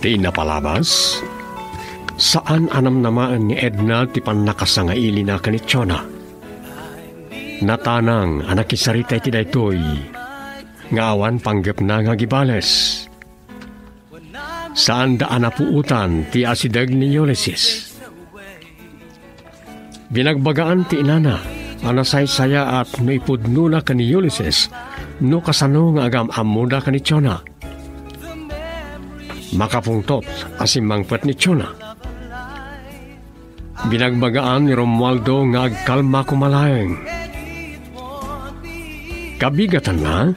Ti napalabas, saan anam namaan ni Edna ti panakasangaili na kanitsona. Natanang anak isarita iti daytoy, nga awan panggap na nga gibales. Saan daan napuutan ti asidag ni Ulysses. Binagbagaan ti inana, anasaysaya at naipudno na ka ni Ulysses, no kasano nga agam amuda ka ni Chona. Makapungtot asimangpet ni Chona. Binagbagaan ni Romualdo nga agkalma kumalayang. Kabigatan na,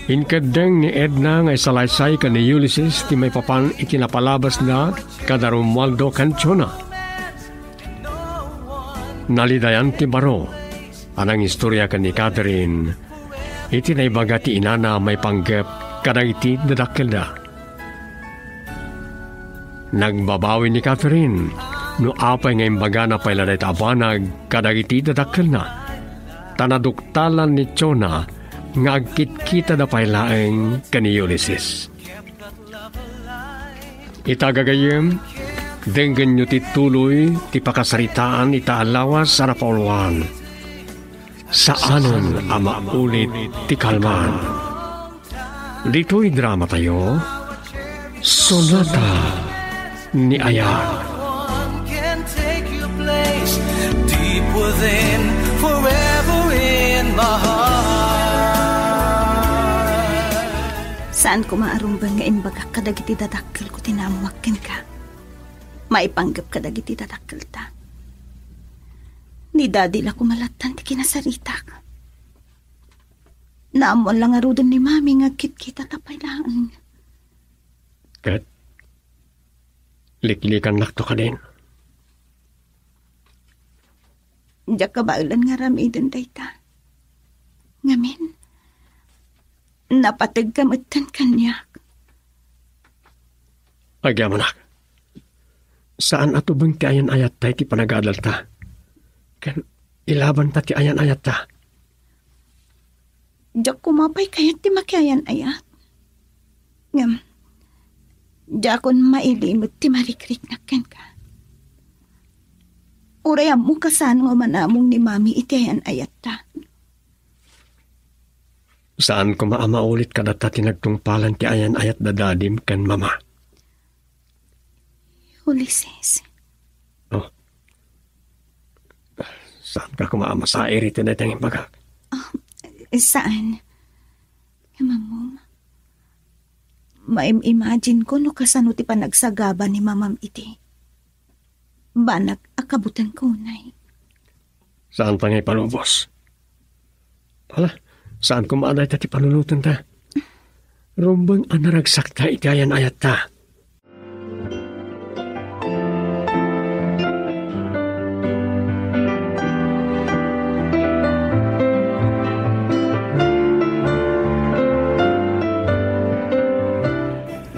inkadeng ni Edna nga isalaysay ka ni Ulysses ti may papan itinapalabas na kada Romualdo kan Chona. Nalidayan ti baro, anang istorya ka ni Catherine, iti naibaga ti inana may panggap kadang iti dadakkel da. Nagbabawi ni Catherine, no apay nga imbaga na pailaday tabanag kadang iti dadakkel na. Tanaduktalan ni Chona nga agkit-kita da pailaeng ka ni Ulysses. Itagagayem, denggan nyo ti tuloy ti pakasaritaan itaalawas sa napauluan. Saanon ama ulit ti kalman. Dito'y drama tayo, Sonata ni Ayan. Deep within, forever in my heart. Saan ko maarumbang nga imbaga kadagiti dadakkel ko tinamuwakin ka? Maipanggap ka dagiti tatakkel ta. Ni daddy la kumalatan ti kinasarita ka. Naamon lang arudon ni mami nga kit-kita tapay lang. Kat, liklikan nakto ka din. Diyak kabailan nga ramidon dayta. Ngamin, napatag kamatan kanyak. Agyaman nak. Saan ato bang ti ayan ayat ta iti panag-aadal ta? Kan ilaban ta ti ayan ayat ta. Diyak kumapay kayat ti makiayan ayat. Ngam, diyakon mailimot ti marikrik nakken ka. Urayam mo kasan nga manamong ni mami iti ayan ayat ta. Saan ko maamaulit kadata tinagtungpalan ti ayan ayat dadadim kan mama? Ulysses. Oh. Saan ka kumaama sa iritin na itang imbaga? Saan? Mamam. Maim-imagine ko no kasano ti panagsagaba ni mamam iti. Banag akabutan ko, nay. Saan pa ngay palubos? Hala, saan kumaaday ta ti panulutan ta? Rumbang anaragsak ta iti ayan ayat ta.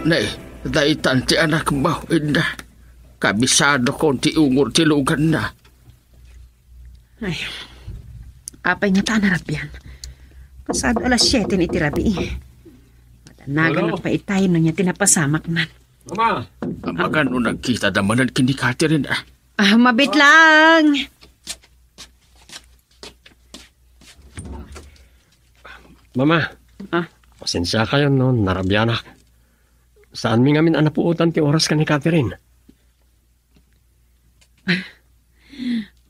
Nay, daitan ti anak mo, Edna. Kabisado ko ti ungur ti lugan na. Ay, apay nga tanarap yan. Kasado alas 7 iti rabi. Matanagan na pa itayin no niya tinapasamak man. Mama! Amagan o nagkita damanan kini Catherine ah. Mabit lang! Mama! Pasensya kayo no, narabyanak. Saan mi ngamin anapuutan ti oras ka ni Catherine?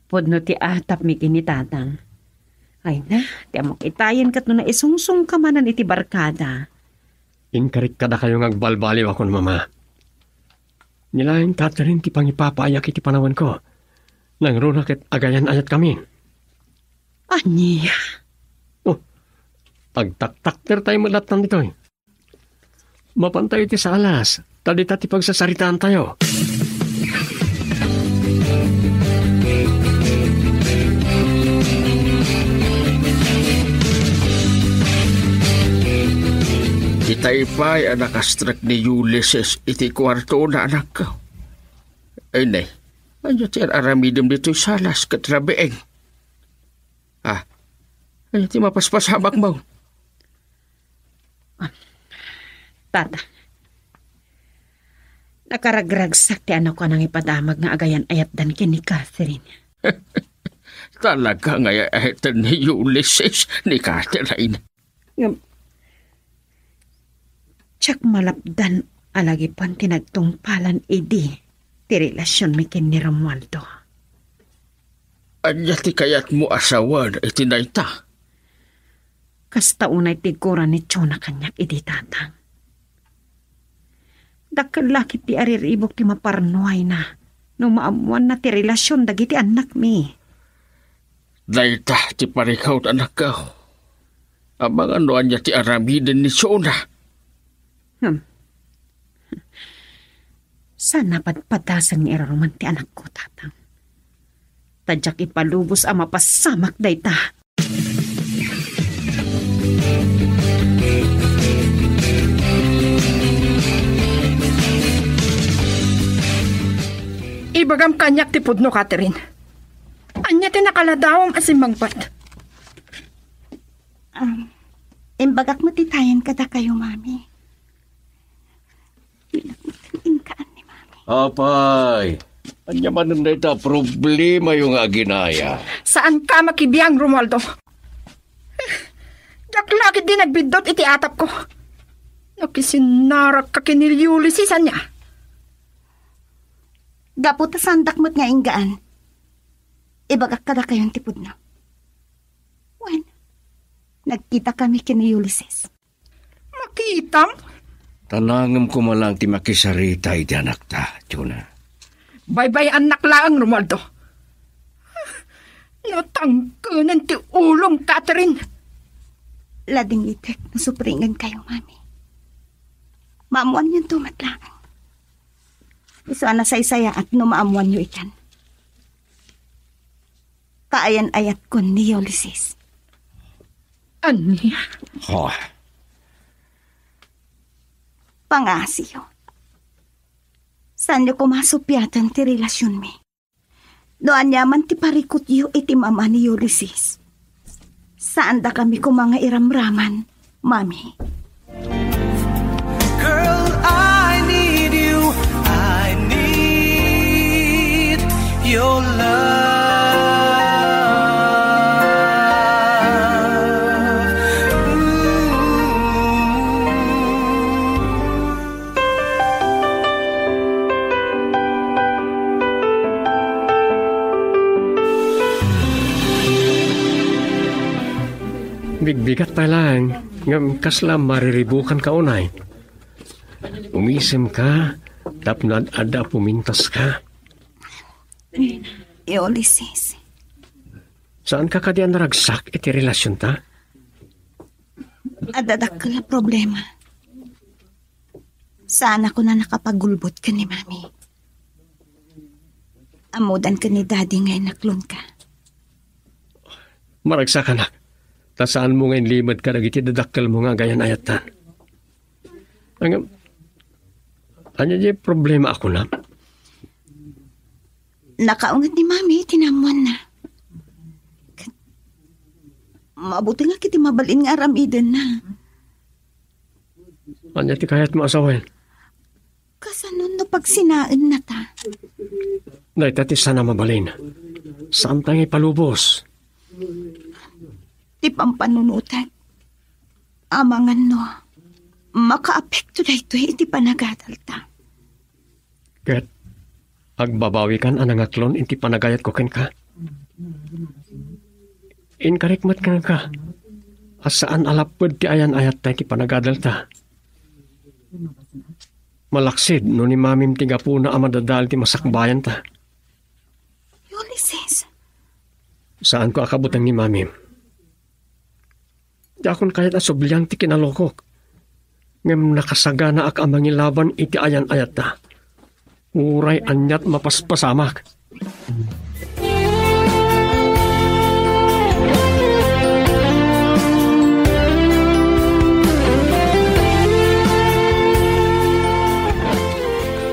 Podno ti atap mi kinitatang. Ay na, ti amok itayin kat no na isungsung ka manan iti barkada. Inkarik kada kayo ngagbalbaliw akon, mama. Nilaing Catherine ti pangipapaayak iti panawan ko. Nang runakit agayan ayat kami. Aniya? Oh, pagtaktakter tayo malatan dito eh. Mapantay iti sa alas, tadita ti pagsasaritaan tayo. Itay pa'y nakastrak ni Ulysses iti kwarto na anak ko. Ay nay, ano ti aramidem dito'y salas katrabeeng? Ano ti mapaspasamak mo? Tata, Nakaragragsak ti ano ko nang ipadamag nga agayan ayat dan ken ni Catherine. Talaga nga ayatan ni Ulysses ni Catherine. Tsak malapdan alagi pan tinagtungpalan idi ti relasyon mi ken ni Romualdo. Anya ti kayat mo asawan iti nayta. Kasta unay tiguran ni Chona kanyak idi tatang. Dakkel laki ti ariribok ti maparnuay na no maamuan na ti relasyon dagiti anak mi. Dayta ti parikaw anak ka. Abang ano anya ti aramiden ni Chona. Sana padpadasan ni Eraroman ti anak ko, tatang. Tadyak ipalubos ang mapasamak dayta. Ibagam kanyak ti pudno, Catherine. Anya ti nakaladawam asimbangpat. Imbagak mo titayan kada kayo, mami. Inkaan ni mami. Apay, anya man na ito problema yung aginaya. Saan ka makibiyang, Romualdo? Jaklaki din nagbidot iti atap ko. Nakisinarak ka kiniliulisisan niya. Gaputa sandak mo't nga inggaan. Ibagak kada kayong tipod na. When? Nagkita kami kini Ulysses. Makitam? Tanangam ko malang ti makisaritay di anak ta, Chona. Bye-bye anak laang, Romualdo. Natangkanan ti ulong, Catherine. Lading itek na supringan kayo, mami. Maamuan yung tumatlang. Iso na saysaya at no maamuan nyo ikan. Kaayan ayat ko ni Ulysses. Anya? Oh, Pangasiyo. Saan nyo kumasupyatan ti relasyon mi? Doan yaman ti parikot yu iti mama ni Ulysses. Saan da kami ko mga iramraman, mami? Girl, I need you. I need your love. Bigbigat pa lang, ngam kasla mariribukan ka unay. Umisim ka, tapnad ada pumintas ka. Ulysses. Saan ka kadian naragsak iti relasyon ta? Adadakkel na problema. Saan ako na nakapagulbot ka ni mami? Amudan ka ni daddy ngayon naklon ka. Maragsak ka na. Ta saan mo ngayon limad ka nagiti dadakkel mo nga gayan ayatan. Ang anya di problema ako na. Nakaungat ni mami, tinamuan na. Mabuti nga kiti mabalin nga aramiden na. Anya ti kayat mo asawain. Kasanon no pag sinaan na ta. Dahil tati sana mabalin. Saan tayo ipalubos? Ti pampanunutan. Amangan no. Makaapekto na ito iti panagadal ta. Ket, agbabawi kan anang aklon inti panagayat ko ken ka. Inkarikmat ka. Asaan alapod ti ayan ayat tayo ti panagadal ta. Malaksid no ni mamim ti gapuna amadadal ti masakbayan ta. Ulysses. Saan ko akabutang ni mamim? Di akon kayat asubliang ti kinalokok. Ngem nakasagana ak amangin laban iti ayan ayat ta. Uray anyat mapaspasamak.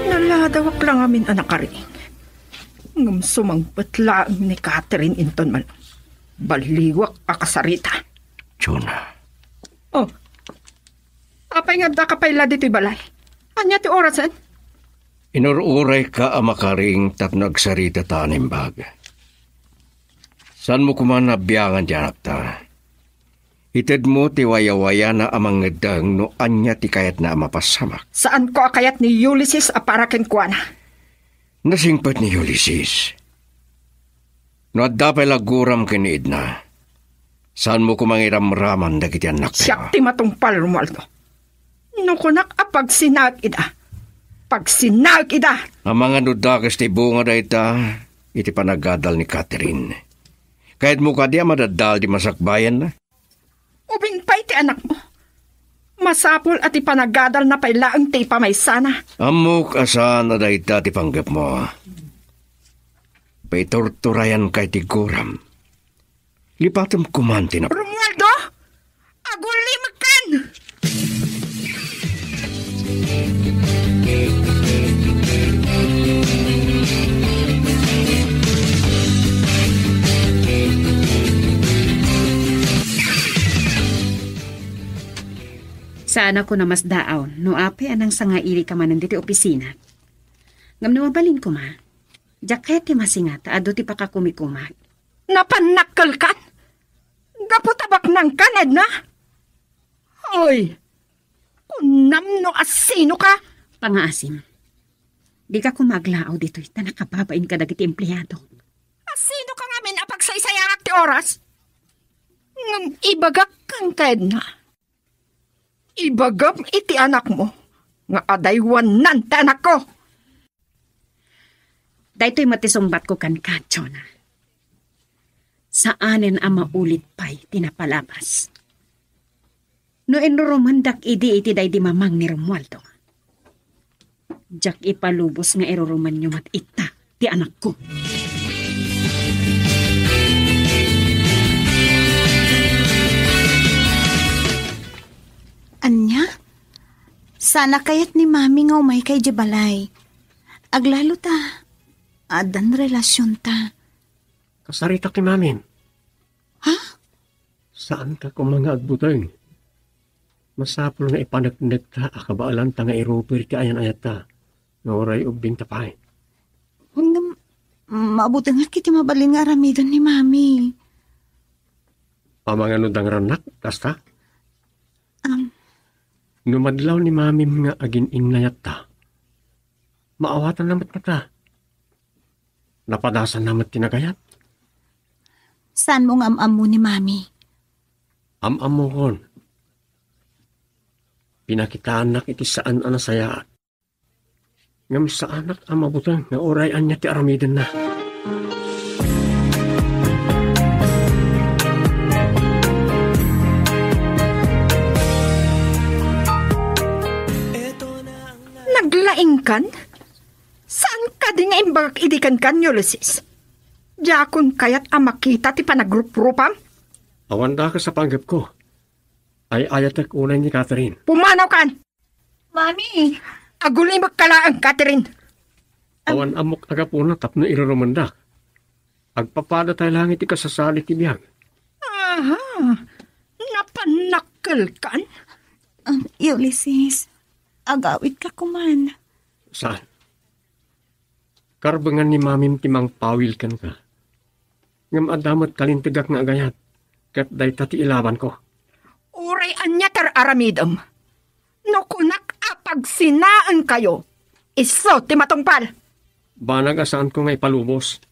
Naladawak lang amin anak karing. Ngam sumangbat lang ni Catherine inton man. Baliwak akasarita. Chona. Oh. Apay nga da kapay la dito'y balay. Anya ti orasan? Inururay ka amakaring tapno agsarita ta animbag. San mo kuman nabiyangan diyanak ta? Ited mo ti waya-waya na amang ngedang no anya ti kayat na mapasamak. Saan ko akayat ni Ulysses aparaken kuana? Nasingpat ni Ulysses. No adda pa'y laguram kiniid na. Saan mo kumangiram-raman dagiti anak tayo? Siyak ti matungpal, Romualdo. No kunak apag sinag ida. Pag sinag ida. Ang mga nudakas ti bunga da ita, iti panagadal ni Catherine. Kahit mo ka diya madadal di masakbayan na. Ubing pa iti anak mo. Masapol at ipanagadal na pailaang ti pamaysana. Amok asan na da ita ti panggap mo. Paitorturayan kay ti guram. Lipatam kumanti na. Romualdo! Agulimag kan! Saan ako na mas daaw, no ape anang sangaili ka manan diti opisina. Ngam nawabalin ko ma, jakete masingat, ado ti pakakumikumat. Napanakal kan? Gaputabak ng kaned na? Hoy! Kunam no asino ka? Pangaasim, di ka kumaglaaw dito'y tanakababain ka dagiti empleyado. Asino ka ngamin apag sa isayangak ti oras? Ngam ibagak kang kaned na. Ibagam iti anak mo, nga adaywan nan ti anak ko. Dayto'y matisumbat ko kan katso na. Saanen ang maulit pa'y tinapalapas. No inurumandak iti day di mamang ni Romualdo. Jak ipalubos nga iruruman nyo mat ita ti anak ko. Anya? Sana kayat ni mami nga umay kay Jabalay. Aglalo ta. Adan relasyon ta. Kasarita ki mamin. Ha? Saan ka kung mga agbutang? Masapol nga ipanagnag ta, akabaalan ta nga irupir ti ayan-ayat ta. Nauray ubing tapay. Hanggang maabutang nga kiti mabalin nga aramidon ni mami. Mga nudang ranak, kasta? Numadlaw ni mami nga agin inayat ta. Maawatan namat na ta. Napadasan namat tinagayat. Saan mo nga am-am mo ni mami? Am-am mo kon. Pinakitaan nak iti saan anasaya. Ngam sa anak ang mabutang nga orayan niya ti aramidin na. Naglaing kan? Saan ka di nga imbagak idikan kan, Ulysses? Diyakon kayat ang makita ti panagrup-rupam? Awanda ka sa panggap ko. Ay ayatek unay ni Catherine. Pumanaw kan? Mami! Agulimag kala ang Catherine. Awan amok agapuna tapno irurumandak. Agpapada tayo lang iti kasasalit ti biyag. Aha! Napanakal kan? Ulysses, agawit ka kuman. Saan? Karbangan ni mamim timang pawil kan ka. Ngam adamat kalintigak nga agayat. Kat day tati ilaban ko. Uray anya tar aramidam. No kunak apag sinaan kayo. Iso ti matungpal. Banag asaan ko nga ipalubos.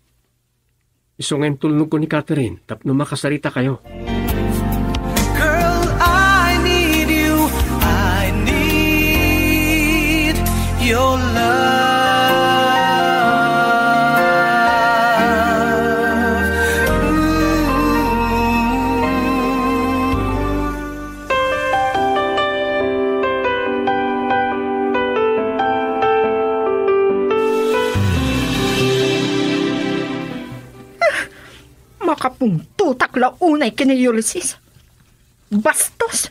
Iso nga tulnog ko ni Catherine tapno makasarita kayo. Girl, I need you. I need your love. Makapungtutak launay kini Ulysses. Bastos.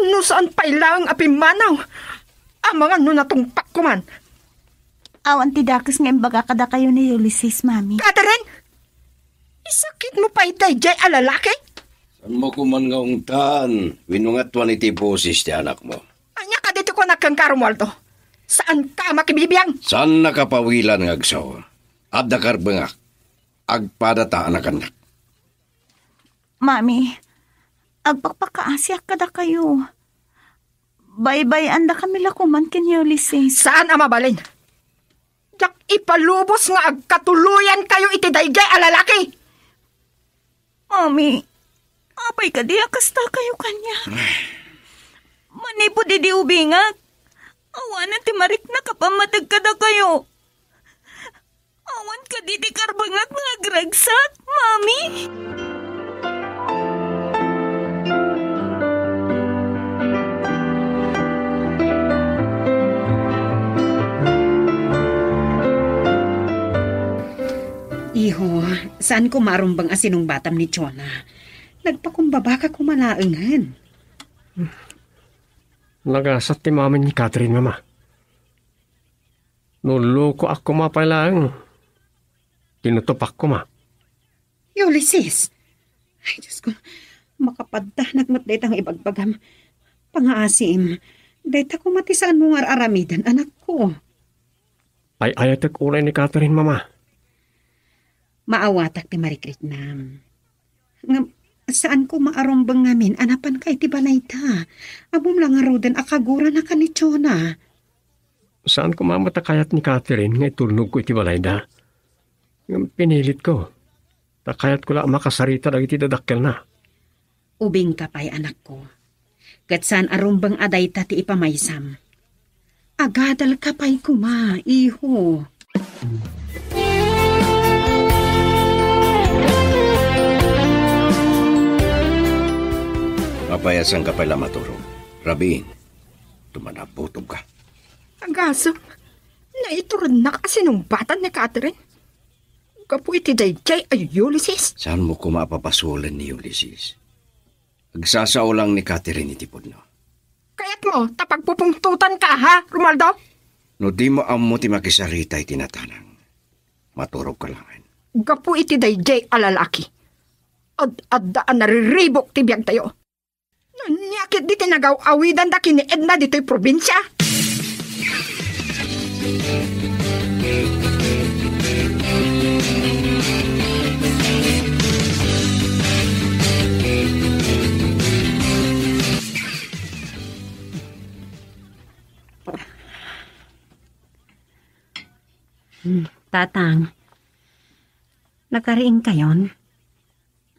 No saan pailang apimanaw? Ang mga nunatungpak ko man. Awan ti dakas nga imbaga kada kayo ni Ulysses, mami. Catherine! Isakit mo pa itay jay alalaki? San mo kuman nga ungtan? Winungatwan iti boses ti anak mo. Anya ka dito ko nagkang Romualdo. Saan ka makibibiyang? Saan nakapawilan ng agsaw? Adda karbengak. Agpadata anak anak. Mami, agpakpakaasya kada kayo. Bye-bye anda kami lakuman ken Ulysses. Saan ang mabalin? Jak ipalubos nga agkatuluyan kayo iti daygay a lalaki. Mami, apay ka di akasta kayo kanya. Manipod di ubingag. Awanan ti marik na kapamadag kada kayo. Awan ka di karbangak nga gragsak, Mami. Iho, saan ko marumbang asinong batam ni Chona? Nagpakumbaba ka kumalaangan. Nagasat ti mama ni Catherine, mama. Nuloko ako mapailang. Tinutupak ko, ma. Ulysses! Ay, Diyos ko, makapadda nagmatdayta ang ibagbagam. Pangaasim, dayta ko matisaan mo nga aramidan, anak ko. Ay ayatek ulay ni Catherine, mama. Maawatak ti Marikritnam. Nga, saan ko maarumbang ngamin, anapan ka iti balay ta. Abom lang nga roden akagura na ka ni Chona. Saan ko mamatakayat ni Catherine nga itulnog ko iti balayda? Pinilit ko. Takayat ko lang makasarita na iti dadakkel na. Ubing ka pa'y anak ko. Kat saan arumbang aday ta ti ipamaysam. Agadal ka pa'y kuma, iho. Mapayasan ka pala maturo. Rabin, tumanaputob ka. Agasam, naituran na kasi nung batan ni Catherine. Kapu iti dayjay ay Ulysses. Saan mo ko mapapasulan ni Ulysses? Agsasaw lang ni Catherine itipod no. Kaya't mo, tapagpupungtutan ka ha, Romualdo? No di mo amo ti makisarita itinatanang. Maturog ka langan. Kapu iti dayjay alalaki. Ad-addaan nariribok ti biyag tayo. Nanyakit di tinagaw-awidan da kini Edna dito'y probinsya. Tatang, nakariing kayon?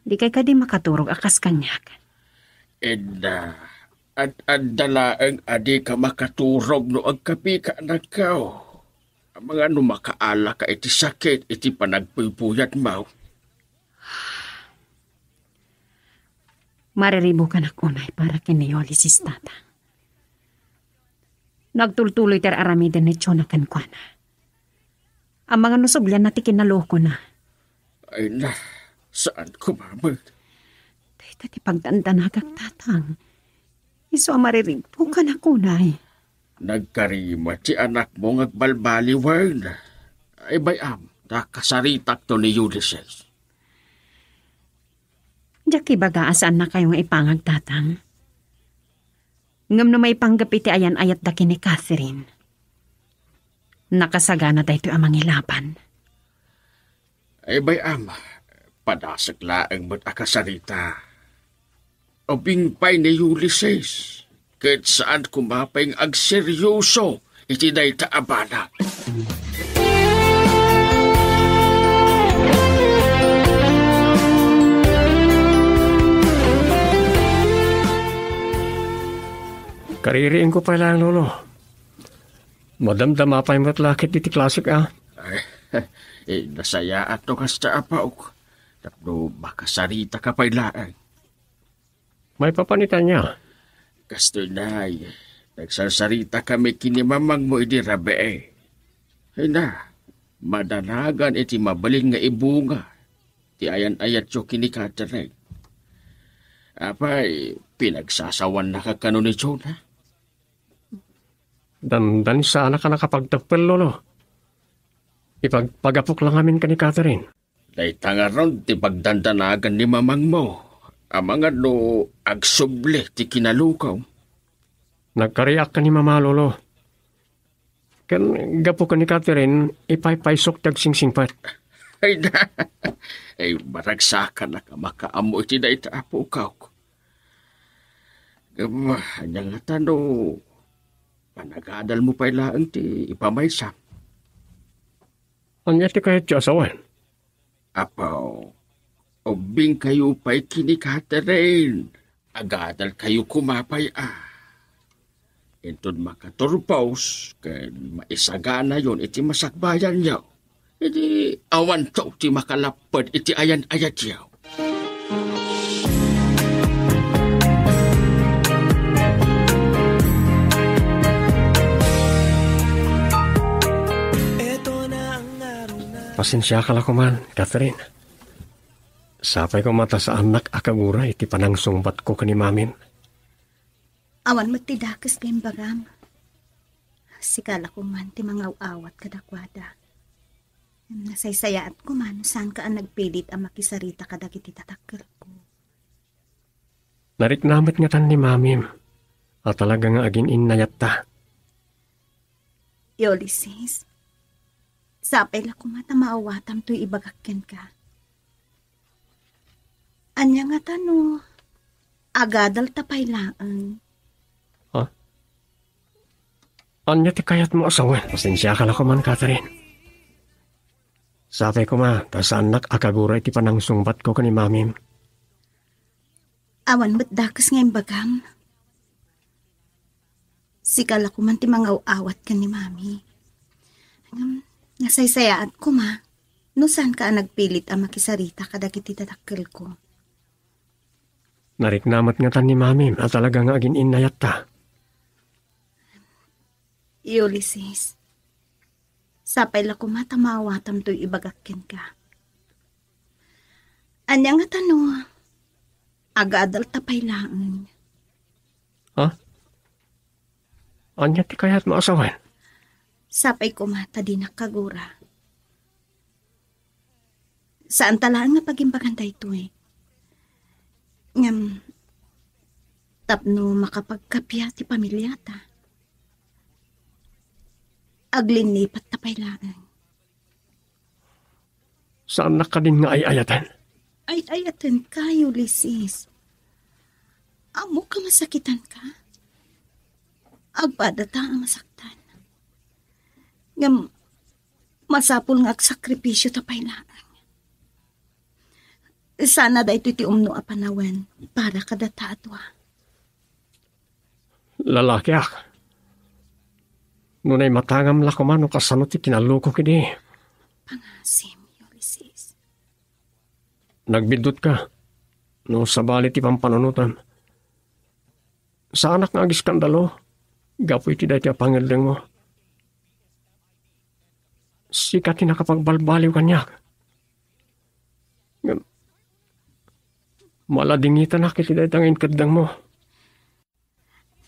Di kay ka di makaturog akas kanyak. Edna, at dalaang adi ka makaturog no agkapi ka anak kao. Ang mga numakaala ka iti sakit, iti panagpuypuyat mo. Mariribo ka na kunay para kini Ulysses, tatang. Nagtultuloy ter aramiden ni Chona kankwana. Ang mga nusuglan na ti kinaloko na. Ay na, saan kumamag? Dahil ti pagdandanagag, tatang. Iso ang mariribo ka na kunay. Nagkarima ti anak mo ngagbalbaliwan. Ay bayam, nakasaritak to ni Ulysses. Diyak ibagasaan na kayong ipangag, tatang. Ngam na may panggapiti ayan ayat daki ni Catherine. Nakasagana tayo ang mangilaban. Ay bayam, padasak laang mo't akasarita. O bingpay ni Ulysses. Kahit saan kumapay ang agseryoso, iti day taabana. Kaririin ko pala ang lolo. Madamdama pa yung matlakit iti klasik Ay, nasaya ato kasta apaw. Tapno makasarita ka pa'y laang. May papanitan niya. Kasto nay, nagsasarita kami kinimamang mo iti rabe. Ay na, madanagan iti mabalin nga ibunga. Ti ayan-ayat yo kini Catherine. Apay, pinagsasawan na kakano ni Chona. Dandan sana ka nakapagtagpal, lolo. Ipagpagapok lang amin ka ni Catherine. Daytanga ron ti pagdandanagan ni mamang mo. Ang mga no agsuble ti kinalukaw. Nagkariak ka ni mama, lolo. Kan gapo ka ni Catherine, ipaypaysok tag singsingpat. Ay na. Ay, maragsakan na ka makaamo iti na itaapo ka ko. Hanya nga tano, panagadal mo pa ilaan ti ipamaysam. Anya ti kahit siya asawan? Apaw, ubing kayo pa'y kini Catherine. Agadal kayo kumapay Intod makaturpaws, kaya maisagana yon iti masakbayan yaw. Iti awan to ti makalapad iti ayan-ayat yaw. Pasensya ka lang kuman, Catherine. Sapay ko mata sa anak akagura iti panangsungbat ko kani mamin. Awan magtidakas kayong bagam. Sikala ko man ti mga awat kadakwada. Nasaysayaat ko man saan ka ang nagpilit ang makisarita kadagiti tatakil ko. Nariknamit nga tan ni mamim. At talaga nga agin inayat ta. Ulysses, sapay la ko mata maawatam to'y ibagakyan ka. Anya nga tano, agadal tapay laan. Anya ti kayat mo asawan. Pasensya ka lang kuman, Catherine. Sapay ko ma, tas anak akagura iti panangsungbat ko kani mamim. Awan mo't dakas ngayon bagam. Sikala ko man ti mga awat ka ni mami. Nasaysayaan ko ma, no saan ka nagpilit ang makisarita kadagiti tatakil ko. Nariknamat nga tan ni mamim at talaga nga agin inayat ta. Ulysses, sapay la ko mata maawatam to'y ibagakyan ka. Anya nga tano, agadal tapay laan. Ha? Anya ti kayat mo asawan? Sapay ko mata di nakagura. Saan talaan nga pagimbagan ito Ngam, tapno makapagkapya ti pamilya ta. Aglinipat tapay laan. Saan na ka din nga ay-ayatan? Ay-ayatan ka, Ulysses. Amo ka masakitan ka. Agpadata ang masaktan. Ngam, masapul nga agsakripisyo tapay laan. Sana da ito ti umno a panawen para kadata atwa. Lalaki ak. Nunay matangam la kumano kasano ti kinaluko kini. Pangasim, Ulysses. Nagbidot ka. No sabali ti pampanunutan. Sa anak nga agiskandalo, gapoy ti dati pangiling mo. Sika ti nakapagbalbaliw kanyak. Maladingitan na kiti dati ang inkadang mo.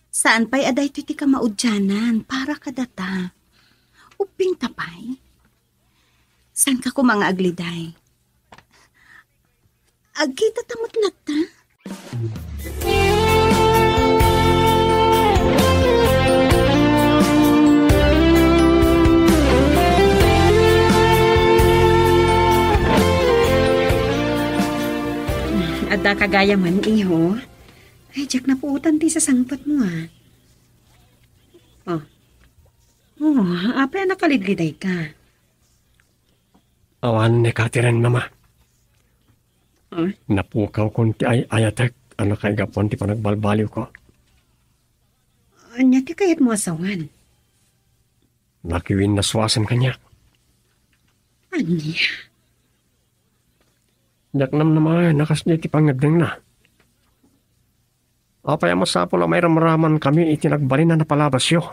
Saan pa'y aday ti ka maudyanan para kadata? Uping tapay? Saan ka ko mga agliday? Agkita tamot lata? Adda kagaya man, iho. Ay, Jack, napuutan ti sa sangpat mo, apay nakalidliday ka. Awan ni Catherine, mama. Oh? Napukaw kon ti ayatek, anak kay gapon ti panagbalbaliw ko. Anya ti kayat mo asawan? Nakiwin naswasan kanya. Anya? Yaknam naman, nakas niya ti pangadeng na. Apay masapol ang may ramaraman kami itinagbalin na napalabas yo.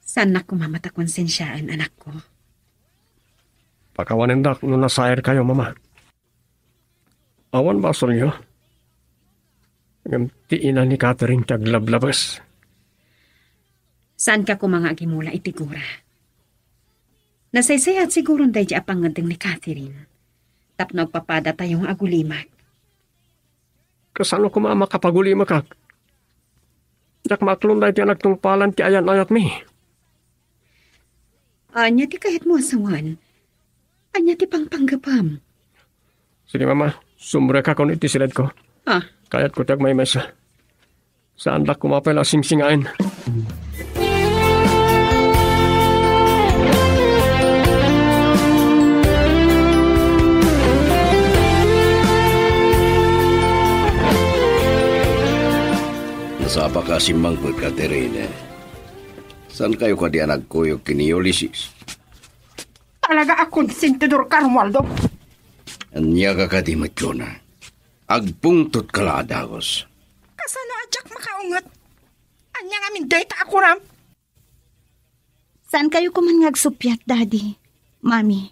Saan na kumamata konsensyaan, anak ko? Pakawanin dak nung nasair kayo, mama. Awan ba solyo? Ngam tiinan ni Catherine taglablabas. Saan ka kumanga agimula itigura? Nasaysayat siguro day di apangadeng ni Catherine. Tapno papada tayong agulimak. Kasano ko mama kapagulima kak? Jak maklunday ti anak tungpalan ti ayan ayat mi. Anya ti kahit mo asawan. Anya ti pangpanggapam. Sige mama, sumure ka kung iti silid ko. Ah, Kayat ko tiyag may mesa. Saan dak kumapay la singsingain? Nasapa ka si Mangkut, Katerina. Saan kayo ka di nagkuyog kini Ulysses? Talaga akong sintidor ka, Romualdo. Anya ka di matyona. Agpungtot ka la adagos. Kasano adyak makaungat? Anya nga min data ako ram. Saan kayo kuman ngagsupyat, Daddy? Mami?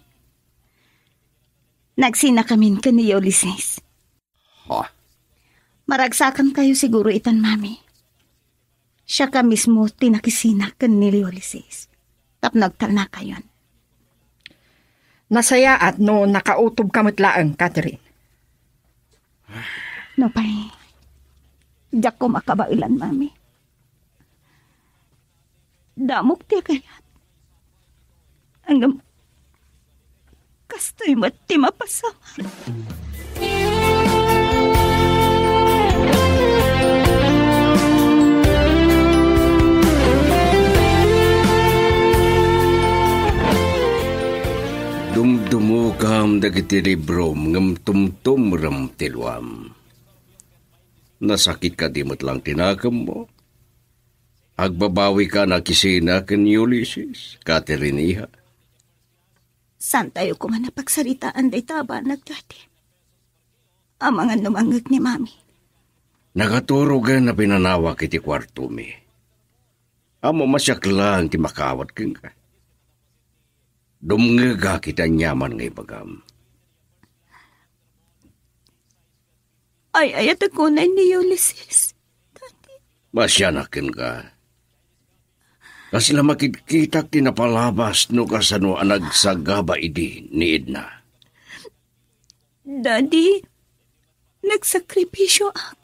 Nagsina kami ka ni Ulysses. Ha? Maragsakan kayo siguro itan, Mami. Siya ka mismo tinakisina ka ni Ulysses. Tapnagtal na kayon. Nasaya at no nakautob kamot laang, Catherine. No, pay. Diyak ko makabailan, Mami. Damok ti kayat. Hanggang kastoy mati mapasama. Dumdumukam dagiti librom ngam tumtum ram tilwam. Nasakit ka di mo't lang tinakam mo. Agbabawi ka na kisina ken Ulysses, Kateriniha. Saan tayo kuman napagsaritaan day taba nagdati? Ang mga numangag ni Mami. Nagaturugan na pinanawak iti kwarto mi. Amo masyaklang ti makawat keng ka. Dumngaga kita nyaman ngay bagam. Ay, ayat ako na ni Ulysses. Masyanakin ka. Kasi la makikita tinapalabas no kasano anag sagaba idi ni Edna. Daddy, nagsakripisyo ak.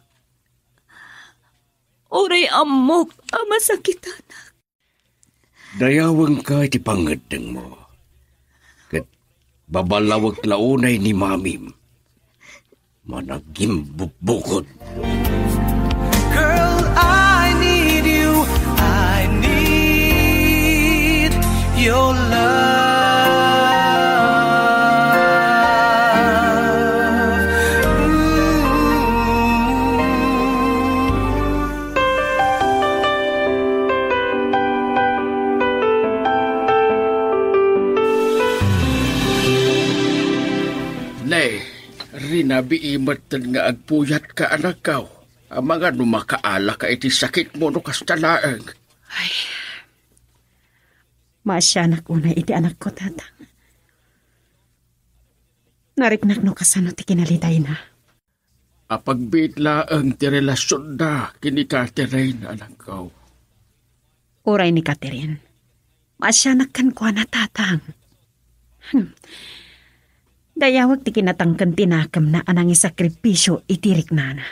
Oray amok ang masakitan. Dayawang ka iti pangadang mo. Kat babalawag launay ni Mamim. Managim bubukod. Girl, I need you. I need your love. Nay, rinabi imatan nga agpuyat ka anak kaw. Ang mga numakaala ka iti sakit mo no kastalaang. Maasyanak una iti anak ko, tatang. Nariknak no kasano ti kinalitay na. Apagbitlaang ti relasyon na kini Catherine anak kaw. Uray ni Catherine. Maasyanak kan ko na, tatang. Dayawag ti kinatangkan tinakam na anang isakripisyo itirik nana.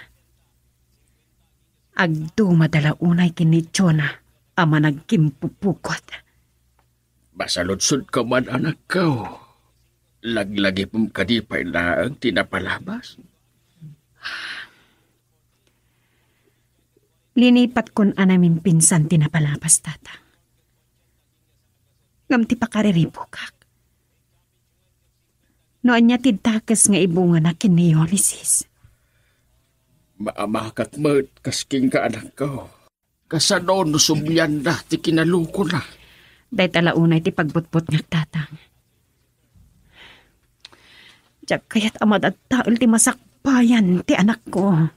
Agdo madala unay kinitsyo na ama nagkimpupukot. Masaludsod ka man anak kaw. Laglagi pong kadipay na ang tinapalabas. Linipat kon anamin pinsan tinapalapas, tatang. Ngamti pa kariripukak. Noon niya tidtakas nga ibunga na kini Ulysses. Maamakak mo't kasking ka anak ko. Kasano nusumyan na ti kinaluko na. Day talaunay ti pagbutbut nga, tatang. Diyak kaya't amad at taol ti masakbayan ti anak ko.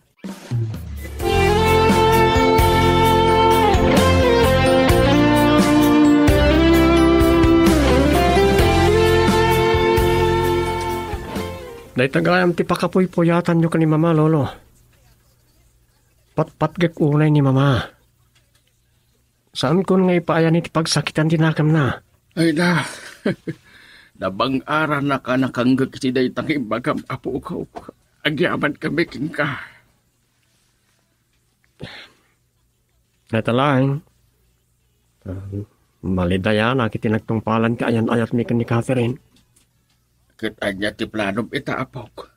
Day tagayam ti pakapuy-puyatan nyo ka ni Mama, Lolo. Patpatgak unay ni Mama. Saan ko nga ipaayan iti pagsakitan tinakam na? Ay na, nabang-ara na ka nakanggag si day tanging bagam apo ko. Agyaman kami king ka. Ito lang. Malidaya na kiti nagtungpalan ka ayan ayat ni Catherine. Ket anya ti planom ita apok.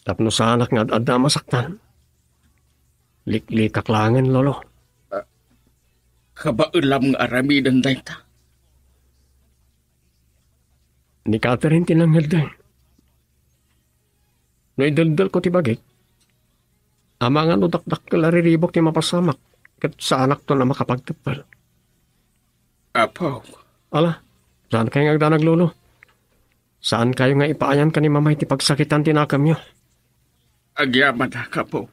Tapno sa anak nga adda masaktan. Liklikak langan, lolo. Kabaulam nga aramidan dayta. Ni Catherine tinanghel day. No idaldal ko ti bagay. Amangan udakdak kalariribok ti mapasamak. Kat sa anak to na makapagtapal. Apok. Ala, saan kayo nga agdanag, lolo? Saan kayo nga ipaayan ka ni mamay ti pagsakitan tinakam nyo? Agyaman na ka po.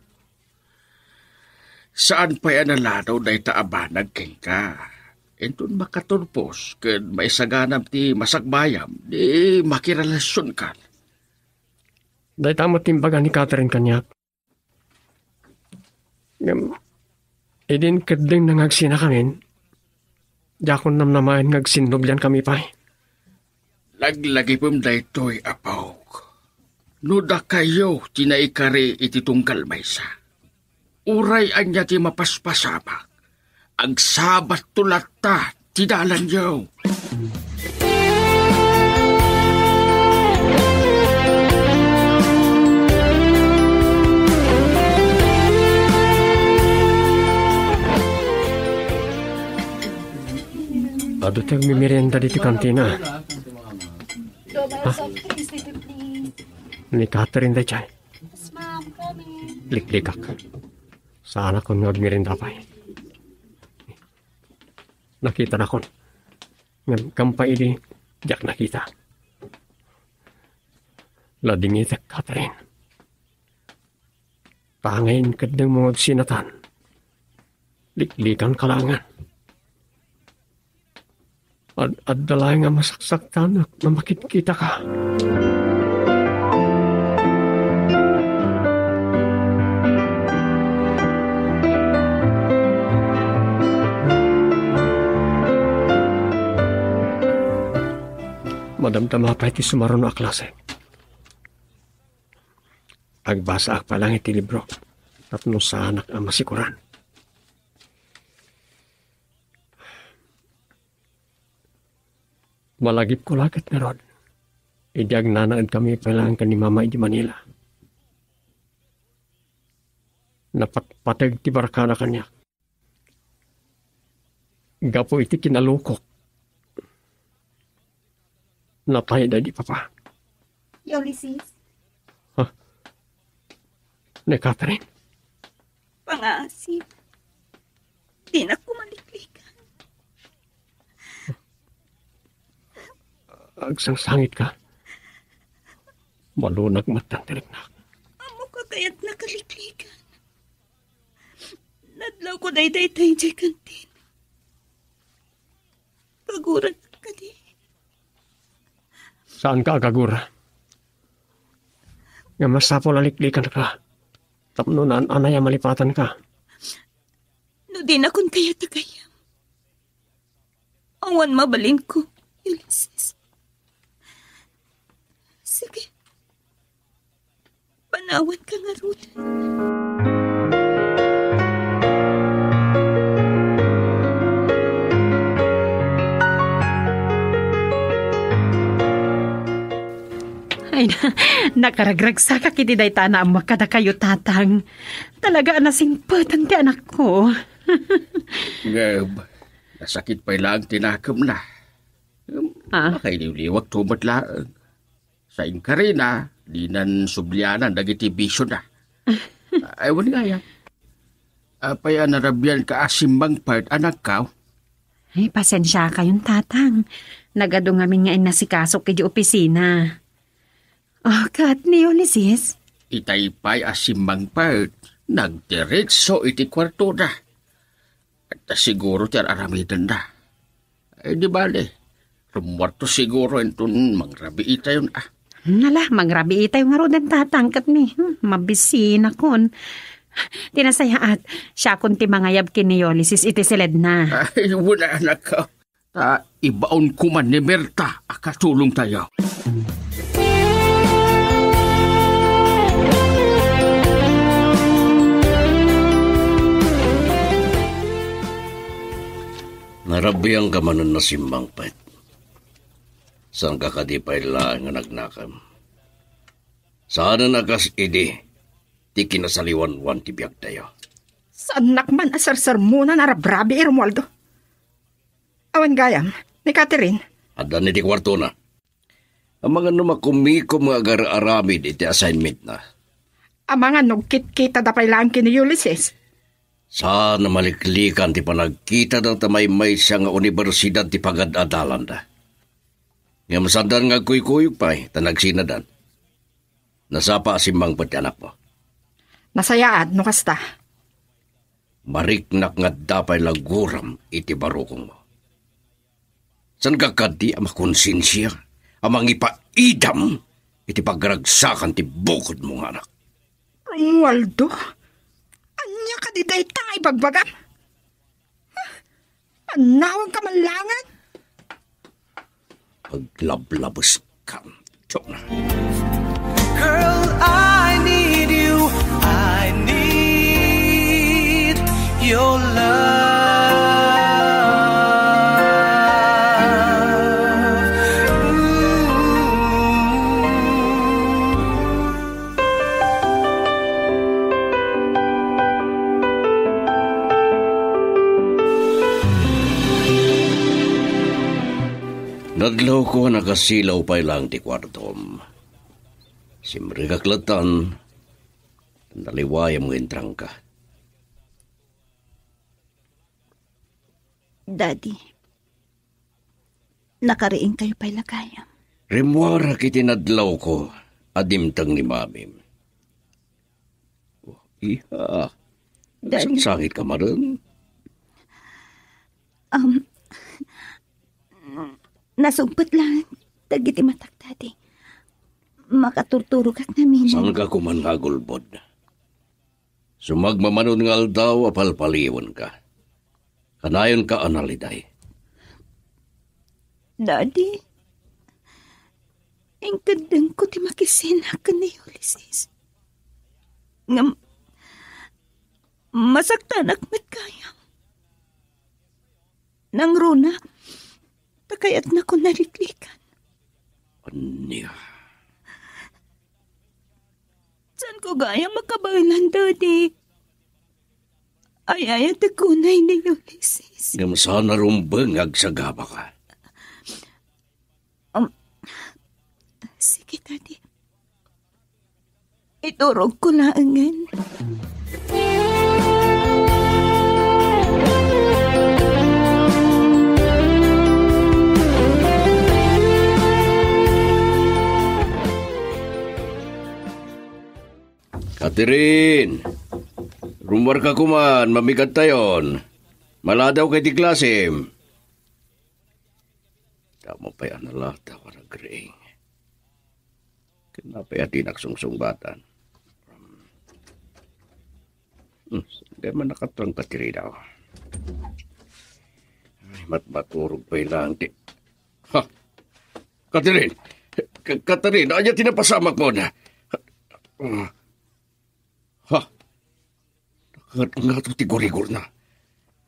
Saan pa yan nalanaw na itaabanag king ka? Entun makaturpos, ken maisaganap ti masagbayam, di makirelasyon ka. Dahil tamot timbaga ni Catherine kanyak. Idin kadling nangagsina kamin. Jakon namnamayan ngagsinubyan kami pa. Laglagi pum daytoy apaw. Nuda kayo tinaikari iti tungkal maysa. Uray anya ti mapaspasamak. Agsabat tulata ti dalan yaw. Ado tayong mimirienda dito kantina. Ha? Ni Catherine day chay. Liklikak. Sana ko nagmirienda pa. Nakita na kon. Ngam kampay di jak nakita. Lading ita Catherine. Pangayin kadang mga sinatan. Liklikan kalangan. At dalay nga masaksaktan na makikita ka. Madamdama pa iti sumaron na klase. Agbasa ak pa lang iti libro. Tapno sa anak ang masikuran. Malagip ko lakit nga rod. Idiag nanaad kami palang ka ni Mama di Manila. Napatpatag ti barakana kanya. Gapo iti kinalukok. Napay na di papa. Ulysses, Ha? Ne Catherine? pangasip. Di na kumaliklikan. Agsangsangit ka. Malunag matang tiliknak. Amo ka kaya't nakaliklikan. Nadlaw ko day-day tayo dyan kantin. Paguran ka di. Saan ka agagura? Nga masapo laliklikan ka. Tapno na anay malipatan ka. No di na kun kaya tagayam. Awan mabalin ko, Ulysses. Sige. Panawan ka nga, Ruth. Ay, nakaragrag sa kakiti day tana ang makada kayo tatang. Talaga anasingpatan ti anak ko. Ngab, nasakit pa lang tinakam na. Makailiwliwag tumat lang. Sa inkarina, di nan sublyanan dagiti bisyo na. Aywan nga yan. Apay anarabyan ka asimbang part anak ka. Ay, pasensya kayong tatang. Nagado ngamin nga inasikasok kay di opisina. Oh, kat ni Ulysses. Itaypay asimbang part. Nagdiretso iti kwarto na. At siguro tiyan aramidan na. Ay di bale. Rumwarto siguro entun mangrabi itayon ah. Nala, mangrabi itayo nga rodan tatangkat ni. Mabisina kon. Tinasaya at siya kun ti mangayab kini Ulysses iti silid na. Ay, wala anak ka. Ta, ibaon kuman ni Merta. Akatulong tayo. Narabiyang ka manon na simbang pet. Saan ka kadipay lang nga nagnakam? Saan na nagas idi? Ti kinasaliwan-wan ti biyag tayo. Saan nakman asar-sar muna narabrabi Romualdo? Awan gayam, ni Catherine. Adan ni ti kwarto na. Ang mga numakumikom nga agar-aramid iti assignment na. Ang mga nugkit-kita dapay lang kini Ulysses. Saan na maliklikan ti panagkita daw tamay-may siya nga universidad ti pagad-adalan da. Nga masandan nga kuy-kuyog pa tanagsinadan. Nasapa simbang pati anak mo. Nasayaad, no kasta. Mariknak nga dapay laguram iti barukong mo. San kakadi ang makonsensya, ang mangipaidam, iti pagragsakan ti bukod mong anak. Romualdo, anya ka di day tangay bagbagam? Anawag ka manlangan? Paglablabos ka, tiyok na. Girl, I need you. I need your love. Nadlaw ko nakasilaw pa lang ti kwartom. Simri kaklatan, naliwaya mo intrang ka. Daddy, nakariing kayo pa'y lagayam. Rimwara kiti nadlaw ko, adimtang ni mamim. Oh, iha, Daddy. sangit ka maroon. Nasumpot lang, dagiti matak, Daddy. Makaturturo kak namin. Saan ka kuman nga gulbod? Sumagmamanon nga aldaw, apalpaliwan ka. Kanayon ka analiday. Daddy, ingkadang ko ti makisina ka ni Ulysses. Nga masaktan akmat kayang. Nang runa, takayat na ko naliklikan. Anya? Saan ko gaya makabalan, Daddy? Ay, tagunay ni Ulysses. Ngam sana rumbang agsagaba ka. Sige, Daddy. Iturog ko laangan. Catherine! Rumbar ka kuman, mamigat tayon. Maladaw kay di klase. Tama pa yan na lahat ako na greng. Kenapa ya tinaksungsung-batan? Hindi man nakatrang Catherine daw. Ay, matmaturog pa ilang di. Ha! Catherine! Catherine, anya tinapasamak mo na. Ha? Nga ito tigurigor na.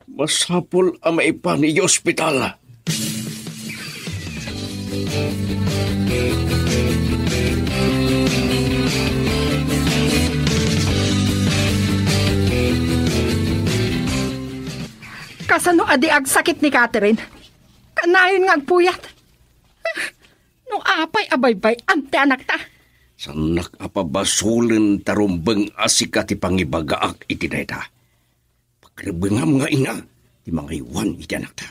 Masapol ang maipan ni ospital. Kasano adi ag sakit ni Catherine? Kanayon nga agpuyat. No apay abaybay ante anak ta. Sanak apabasulin tarumbeng asika ti pangibagaak iti dayta. Pagrebengam nga ina, ti mga iwan iti anak ta.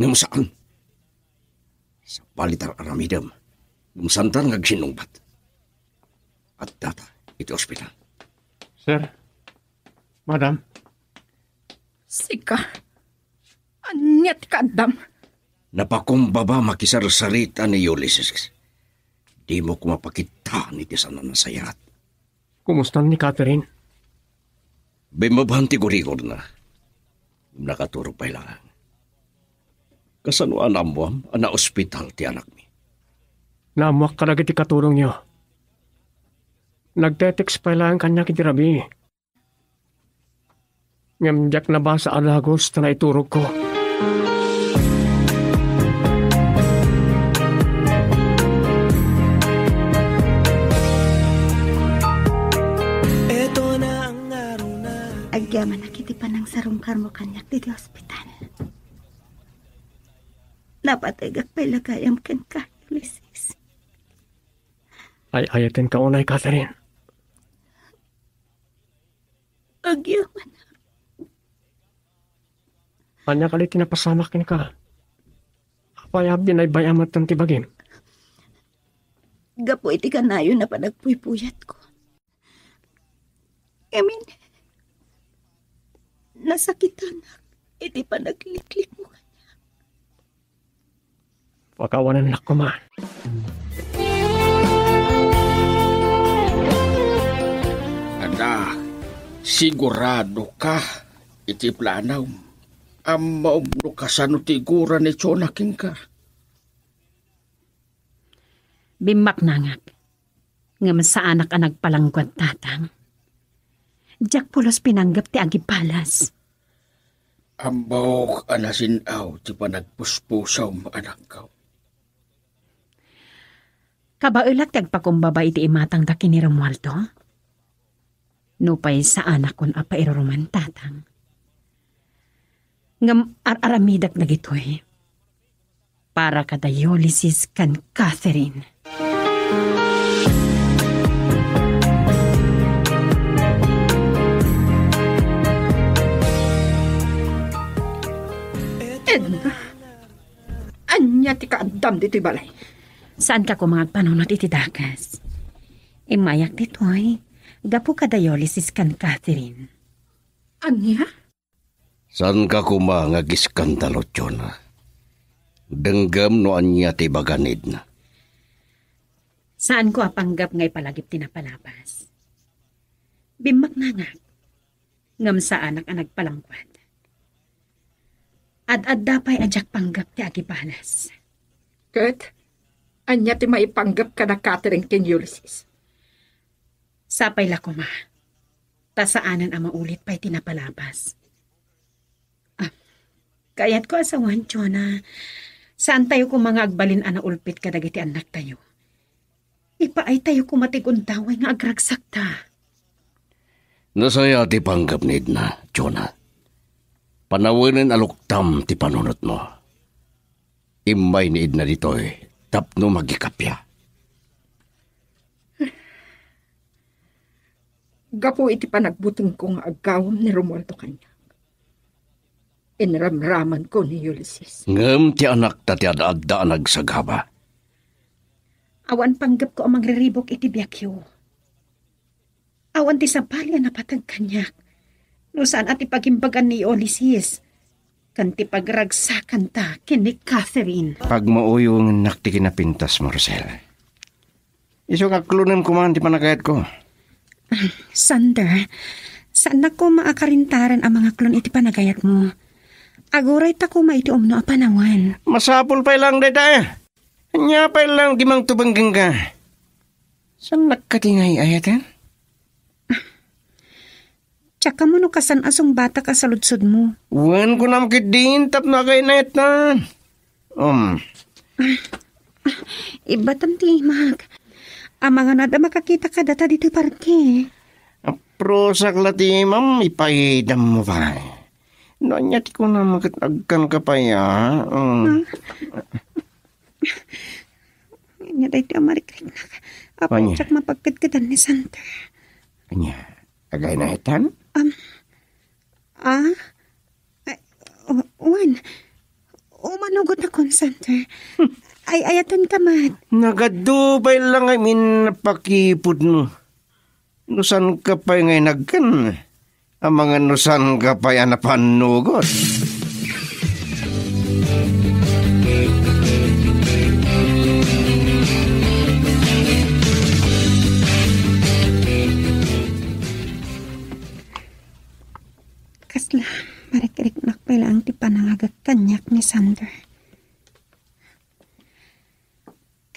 Ngam saan? Sa palitar aramidam, ngumsantan nga gsinungbat. At data, iti ospital. Sir, Madam, Sika. Anyat kadam. Napakumbaba makisarsarita ni Ulysses. Di mo kumapakita ni tisana na sayat. kumusta ni Catherine? Bimabanti gurigor na. Nakaturo pa lang. Kasano anam ana ospital ti anak mi. Namuak ka na kiti katulong niyo. Nagtetext pa lang kanya kiti rabi. Ngamjak na ba sa alagos na iturog ko? Agyaman na kiti pa ng sarungkar mo kanyak dito ospital. Napatagak pa ilagayam ken ka, Ulysses. Ay ayatin ka unay, Catherine. Agyaman na. Anya kalit tinapasamakin ka. Apayab din ay bayamat ng tibagin. Gapo iti kanayo na panagpuypuyat ko. Nasakitan na. Iti panagliklik mo kanya. Pakawanan na ko, ma. Anak, sigurado ka iti planaw. Amaw no kasano tigura ni Chonaking ka. Bimak nangak. Ngam sa anak ang nagpalangkwat tatang. Diyak pulos pinanggap ti agipalas. Amaw anasinaw ti panagpuspusaw anak ka. Kabaulak ti agpakumbaba iti imatang daki ni Romualdo. Nupay sa anak kon apa iruruman tatang. Ngam aramidak na gitoy. Para kada Ulysses kan Catherine. Edna, anya ti kaadam dito'y balay. Saan ka kumangag panunot iti dakas? Imayak ditoy. Gapu kada Ulysses kan Catherine. Anya? San ka kumangag iskandalo, Chona? Denggam no anya ti baganid na. Saan ko apanggap ngay palagip tinapalapas? Bimak nangag. Ngam sa anak ang nagpalangkwad. Ad-ad dapay ajak panggap ti agipalas. Kat, anya ti maipanggap ka na Catherine ken Ulysses. Sapay la ko, ma. Tasaanan ang maulit pa'y tinapalapas. Kaya't ko asawan, Chona. Saan tayo kung mga agbalin ana ulpit kadagiti anak tayo? Ipaay tayo kumatiguntawan nga agragsak ta. Nasaya ti panggap ni Edna, Chona. Panawanin aluktam ti panunot mo. Imay ni Edna dito'y tapno magikapya. Gapo iti panagbuting kong agawam ni Romualdo kanya. Inramraman ko ni Ulysses. Ngam ti anak ta ti adda nagsagaba. Awan panggap ko ang magriribok iti biyakyo. Awan ti sapalya na patag kanyak. No saan at ipagimbagan ni Ulysses. Kanti pagragsakan ta kini Catherine. Pag mauyong nakti kinapintas, Marcel. Iso kaklunan ko man ti panagayat ko. Sander, saan na ko maakarintaran ang mga klon iti panagayat mo? Aguray ta ko maiti umno a panawan. Masapul pa lang, dada. Anya pa lang dimang tubangging ka. Saan nagkatingay ayatan? Tsaka mo no kasan asong bata ka sa ludsod mo. Wan ko na makidin tap na kay naitan. Iba tanti, Mag. Ang mga nada makakita ka data dito parke. Prosak lati, ma'am, ipaidam mo pa. Nanyat ko na makatagkan ka pa ya. Nya dahi ti amarikrik na. Apo tsak mapagkadkadan ni Santa. Anya, agay na itan? Uwan. Umanugot ako, Santa. Ay, ayatan ka, Mat. Nagadubay lang ay minapakipod no. Nusan ka pa ngay nagkan. Ang mga nusan ka pa yan napanugot. Kasla, marikirik nakpila ang tipanangagak kanyak ni Sander.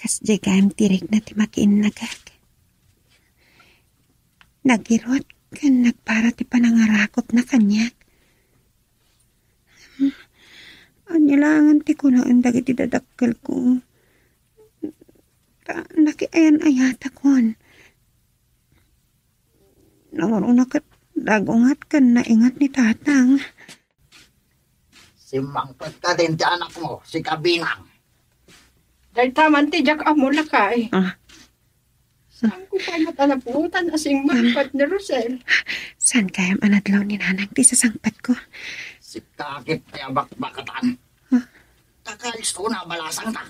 Kas jagam tirik na timakiin nagag. Nagirot kan nagpara ti panangarakot na kanyak. Anyalangan ti ko na ang dagiti dadakkel ko. Nakiayan-ayata kon. Nawaruna kat dagungat kan naingat ni tatang. Si Mangpet ka din ti anak mo, si Kabinang. Dahil taman ti jak amula ka eh. Ah. Saan ko pa matalaputan asing Mangpet ni Rosel? San kayam anadlaw ni nanang ti sasangpat ko? Si Kakit ti abak-bakatan. Kakalis ko na balasang ka.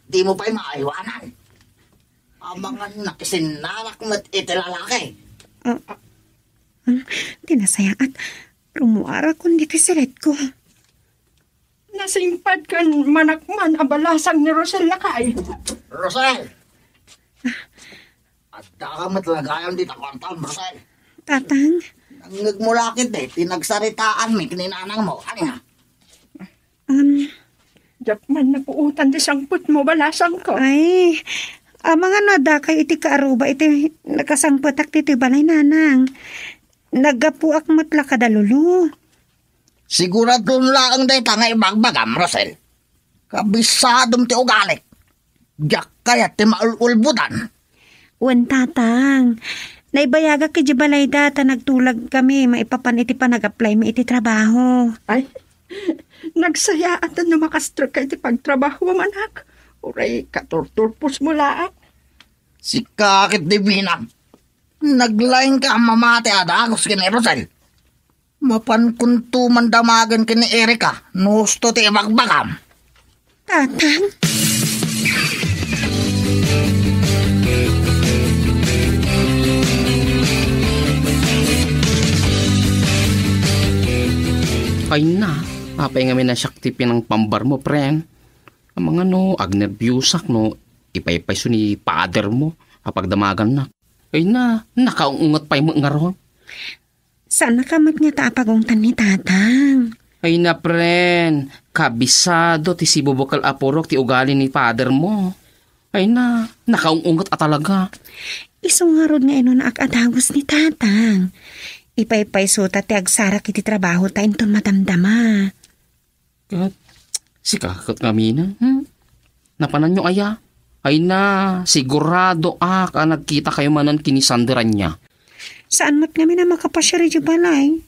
Di mo pa'y maaywanan. Ang mga nakisinarak mo't itilalaki. Tinasaya at rumuara kundi kisilit ko. Nasingpad kan manakman abalasang ni Rosel lakay. Rosel! At dakamat lagayan dito kwartal, Rosel. Tatang? Nangagmulakit tinagsaritaan mi kininanang mo. Ano nga? Jakman napuutan di sangput mo balasang ko. Ay, mga nadakay iti kaaruba iti nakasangputak ti balay nanang. Nagapuak matla kadalulu. Sigurado lang day tangay bagbagam, Rosel. Kabisadom ti ugalik. Jak kaya ti maululbudan. Wan tatang. Naibayaga ki balay data nagtulag kami maipapan iti pa nag-apply mi iti trabaho. Ay, nagsaya at na makastro ka iti pagtrabaho manak. Uray katurturpos mo laak. Si Kakit di Binang. Naglaing ka mamati adagos kini Rosel. Mapan kuntu mandamagan kini Erika. Nusto ti bagbagam. Tatang? Ay na, apay nga may nasyaktipi ng pambar mo, pren. Ang mga agnerbyusak, ipaypay so ni pader mo, apagdamagan na. Ay na, nakaungot pa'y mo nga ron. Sana kamat nga taapagungtan ni tatang. Ay na, pren, kabisado ti si bubukal apurok ti ugali ni pader mo. Ay na, nakaungot at talaga. Isungarod nga ino na akadagos ni tatang. Ipaypay suta ti agsara kiti trabaho tayo ton matamdama. Si kakot kami na. Napanan nyo aya? Ay na, sigurado ka nagkita kayo manan kinisanderan niya. Saan mo't kami na makapasyari di balay?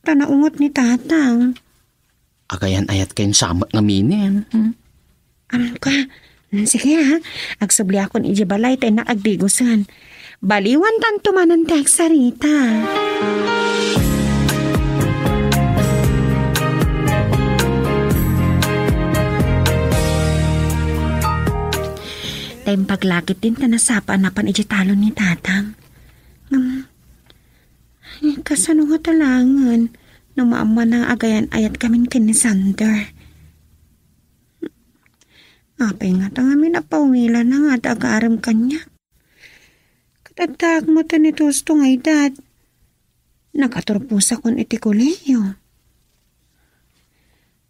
Tanaungot ni tatang. Agayan ayat kayong samat nga minin. Ano ka? Sige ha, agsubli akon iji balay tayo na agdigusan. Baliwan tanto manan tayo sarita. Tayong paglakit din ta nasapa napan iji talon ni tatang. Kasano nga talangan na maama na agayan ayat kami kin ni Sander. Apay nga ta nga minapawila na nga tagaaram kanya. Katatag mo ta ni Tusto nga edad. Nakaturpusa kon iti koleyo.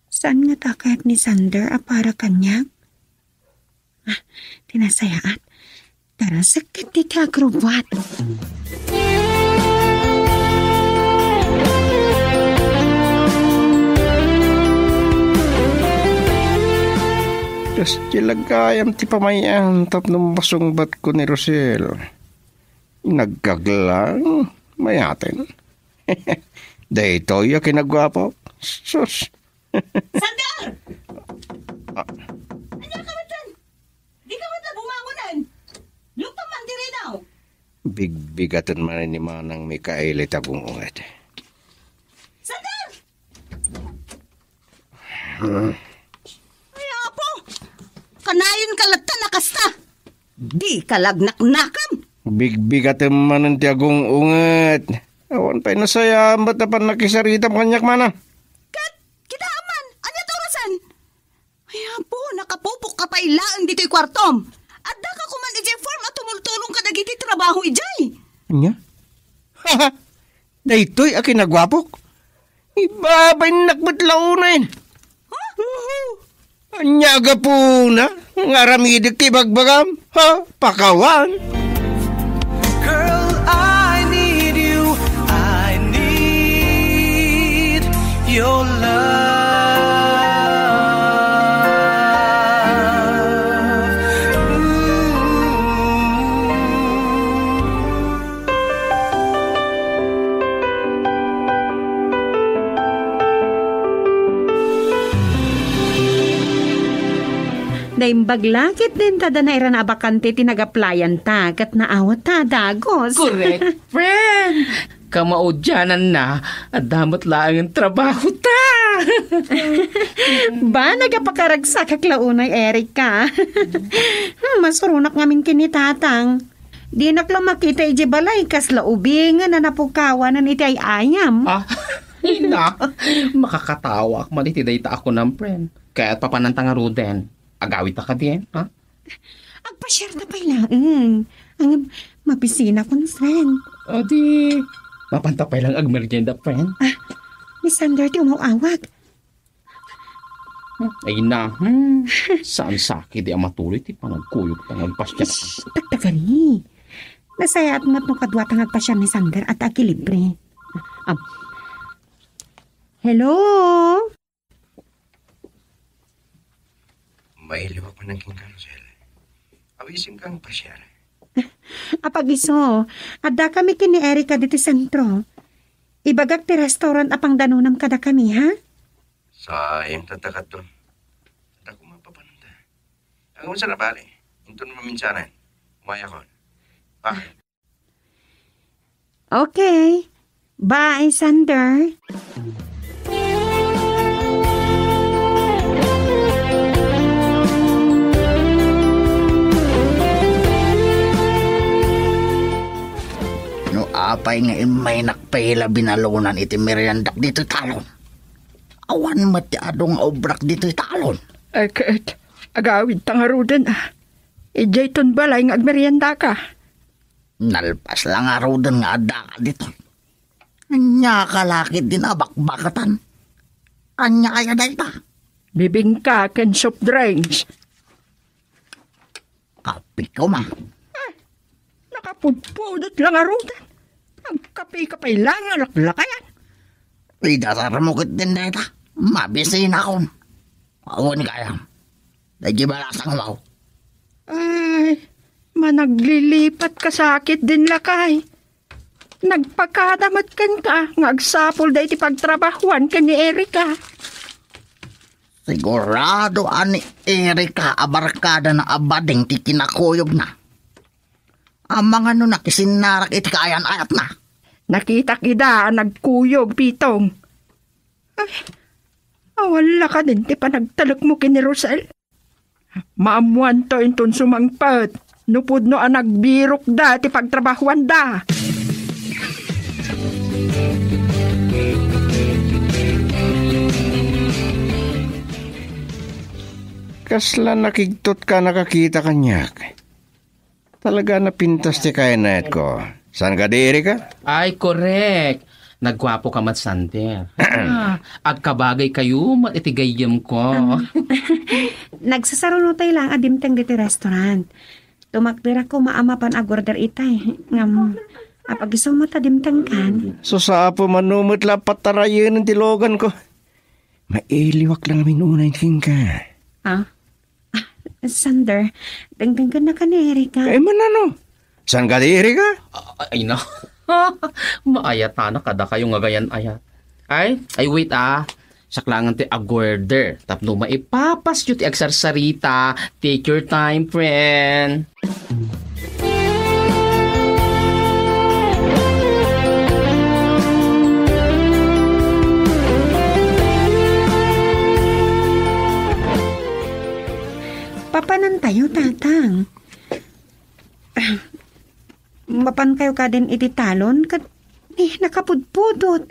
Saan nga takayat ni Sander para kanya? Tinasayaat. Tara sakit di kagrubat. Tas kilagayam ti pamayan tap ng basong bat ko ni Rosel. Nagkaglang mayatin. Dahito ya kinagwapo. Sus. Sander! Anya ka matan? Di ka matan bumangunan. Lupa man diri daw. Bigbigatan man ni Manang Mikael itagungungat. Sander! Kanayon kalagta nakasta. Di kalagnak-nakam. Bigbigatan man ang tiagong ungat. Awan pa'y nasaya ba't na pan nakisarita kanyak mana? Kat, kita aman. Anya torosan? Ay po, nakapupok ka pa ilaan dito'y kwartom. At da ka kuman ijay form at tumultulong ka dagiti trabaho ijay. Anya? Haha, daytoy akin nagwapok. Ibabay nakbatlaunin. Anyaga po na, ngaramidik ti bagbagam, ha, pakawan. Girl, I need you, I need your love. Naimbaglakit din tada na ira na abakante tinagaplayan ta kat naawat ta dagos. Correct, friend. Kamaudyanan na at damot lang ang trabaho ta. Ba, nagapakaragsak kaklaunay, Erika. Masurunak ngamin kinitatang. Di nakla makita iji balay kas laubingan na napukawanan iti ay ayam. Ina, makakatawa man iti dayta ako ng friend. Kaya at papanantang nga ruden. Agawit ka din, ha? Agpa-share na pailaan. Ang mapisina ko ng friend. O di, mapantapay lang ag-merienda, friend. Miss Sander, di umawawag. Ay na, saan sakit di ang matuloy, ti panagkuyog pangagpasya. Tagtagari. Nasaya at matno kadwa tangagpasya ni Sander at agilibre. Hello? Mailiwa pa ng kinkarusel. Awisim kang pasyal. Apagiso, ada kami kini Erika diti sentro. Ibagak ti restaurant apang danunam kada kami, ha? Sa iyong tatakat doon. Tata ko mapapanunta. Ang unsa na bali. Ito na maminsanan. Umaya ko. Bakit? Okay. Bye, Sander. No apay nga may nakpahila binalunan iti meriendak dito talon. Awan matiadong obrak dito talon. Ay, kat, agawid tangarudan Ijay ton balay nga agmerienda ka. Nalpas lang arudan nga ada ka dito. Anya kalakit din abakbakatan. Anya kaya dayta. Bibingka ken soft drinks. Kapi ko ma. Nakapudpudot lang arudan. Agkapi ka pa'y lang alaklakayan. Idasar mo kit din dayta. Mabisin ako. Awan kaya. Dagi balasang wow. Ay, managlilipat ka sakit din lakay. Nagpakadamat ka, ngagsapol da iti pagtrabahuan ka ni Erika. Sigurado ani Erika abarkada na abading ti kinakuyog na. Ang mga nakisinarak iti kaayan-ayat na. Nakita kida nagkuyog pitong. Ay, wala ka din ti panagtalok mo kini Rosel. Maamuan to inton sumangpat. Nupod no nagbirok da ti pagtrabahuan da. Kasla nakigtot ka nakakita kanyak. Talaga napintas ti kainayat ko. Saan ka di, Erika? Ay, correct. Nagwapo ka mat Sander. Agkabagay kayo mat itigayam ko. Nagsasarunotay lang adimteng diti restaurant. Tumakbira ko maamapan agorder itay. Ngam, apagiso mo tadimteng kan. So sa apo manumot la patarayan ng tilogan ko. Mailiwak lang amin unay ka. Sander, dengdenggan na ka ni Erika. Eh man ano? Saan ka di, Erika? Ay na. Maayat na kada kayo nga gayan ayat. Ay wait Saklangan ti agorder. Tapno maipapas yu ti agsarsarita. Take your time, friend. Papanan tayo, tatang. Mapan kayo ka din iti talon, kat nakapudpudot.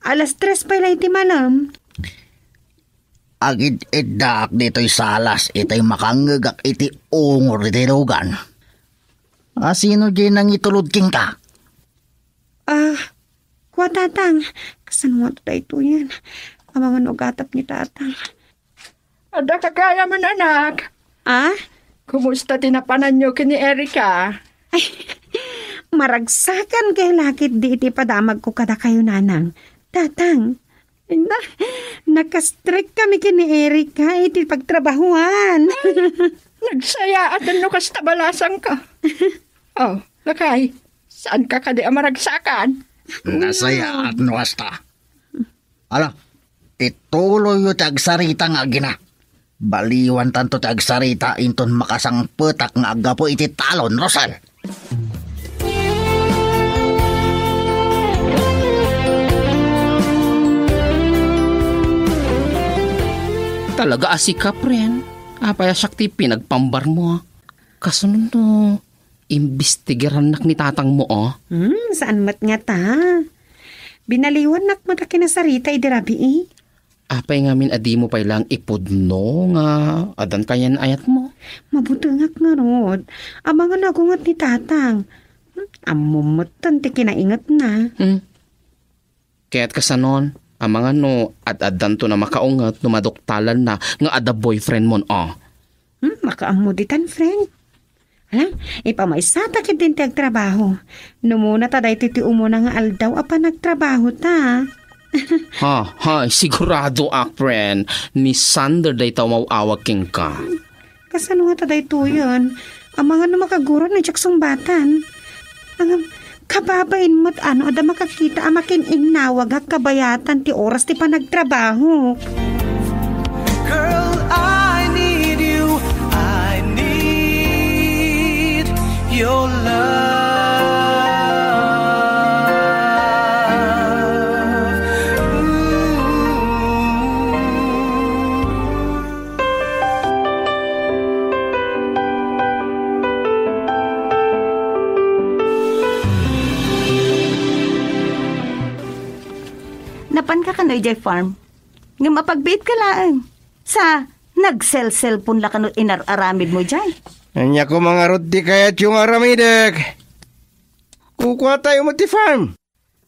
Alas 3 pa ilay iti malam. Agid idak dito'y salas, ito'y makangagak iti ungor iti lugan. Sino din nang itulod king ka? Kuwa tatang, kasanwa to ito yan. Ang mga nugatap ni tatang. Ada kagaya man anak. Kumusta tinapanan nyo kini Erika? Ay, maragsakan kay lakit di iti padamag ko kada kayo nanang. Tatang, nakastrike kami kini Erika iti pagtrabahuan. Nagsaya at ano kasta balasang ka. Lakay, saan ka kadi amaragsakan? Nasaya at nuwasta. Ala, ituloy yung tagsarita nga gina. Baliwan tanto ti agsarita inton makasang petak nga agapo iti talon, Rosal. Talaga asika, pren. Apaya sakti pinagpambar mo. Kasunod no, imbestigaran nak ni tatang mo, oh. Saan mat nga ta? Binaliwan nak matakinasarita idirabi eh. Apay ngamin adi mo pa lang ipudno nga adan kayan ayat mo. Mabutungak nga rod. Abangan ako ngat ni tatang. Amumutan ti kinaingat na. Kaya't kasanon, amang ano, ad-adan to na makaungat, numadoktalan na, nga ada boyfriend mon, oh. Makaamuditan, friend. Alam, ipamaisata kit din ti agtrabaho. Numuna ta dahi ti umuna nga aldaw apa nagtrabaho ta. Sigurado friend, ni Sander day taw mauawag king ka. Kasano nga ta dahi to yun? Ang mga namakaguro na jaksong batan. Ang kababain mo't ano, ada makakita amakin inawag kabayatan ti oras ti panagtrabaho. Girl, I need you. I need your love. Napan ka kanoy jay farm. Nga mapagbait ka lang. Sa nag-cellphone la kanoy inararamid mo jay. Anya ko mga roti kayat yung aramidek. Kukuha tayo mo ti farm.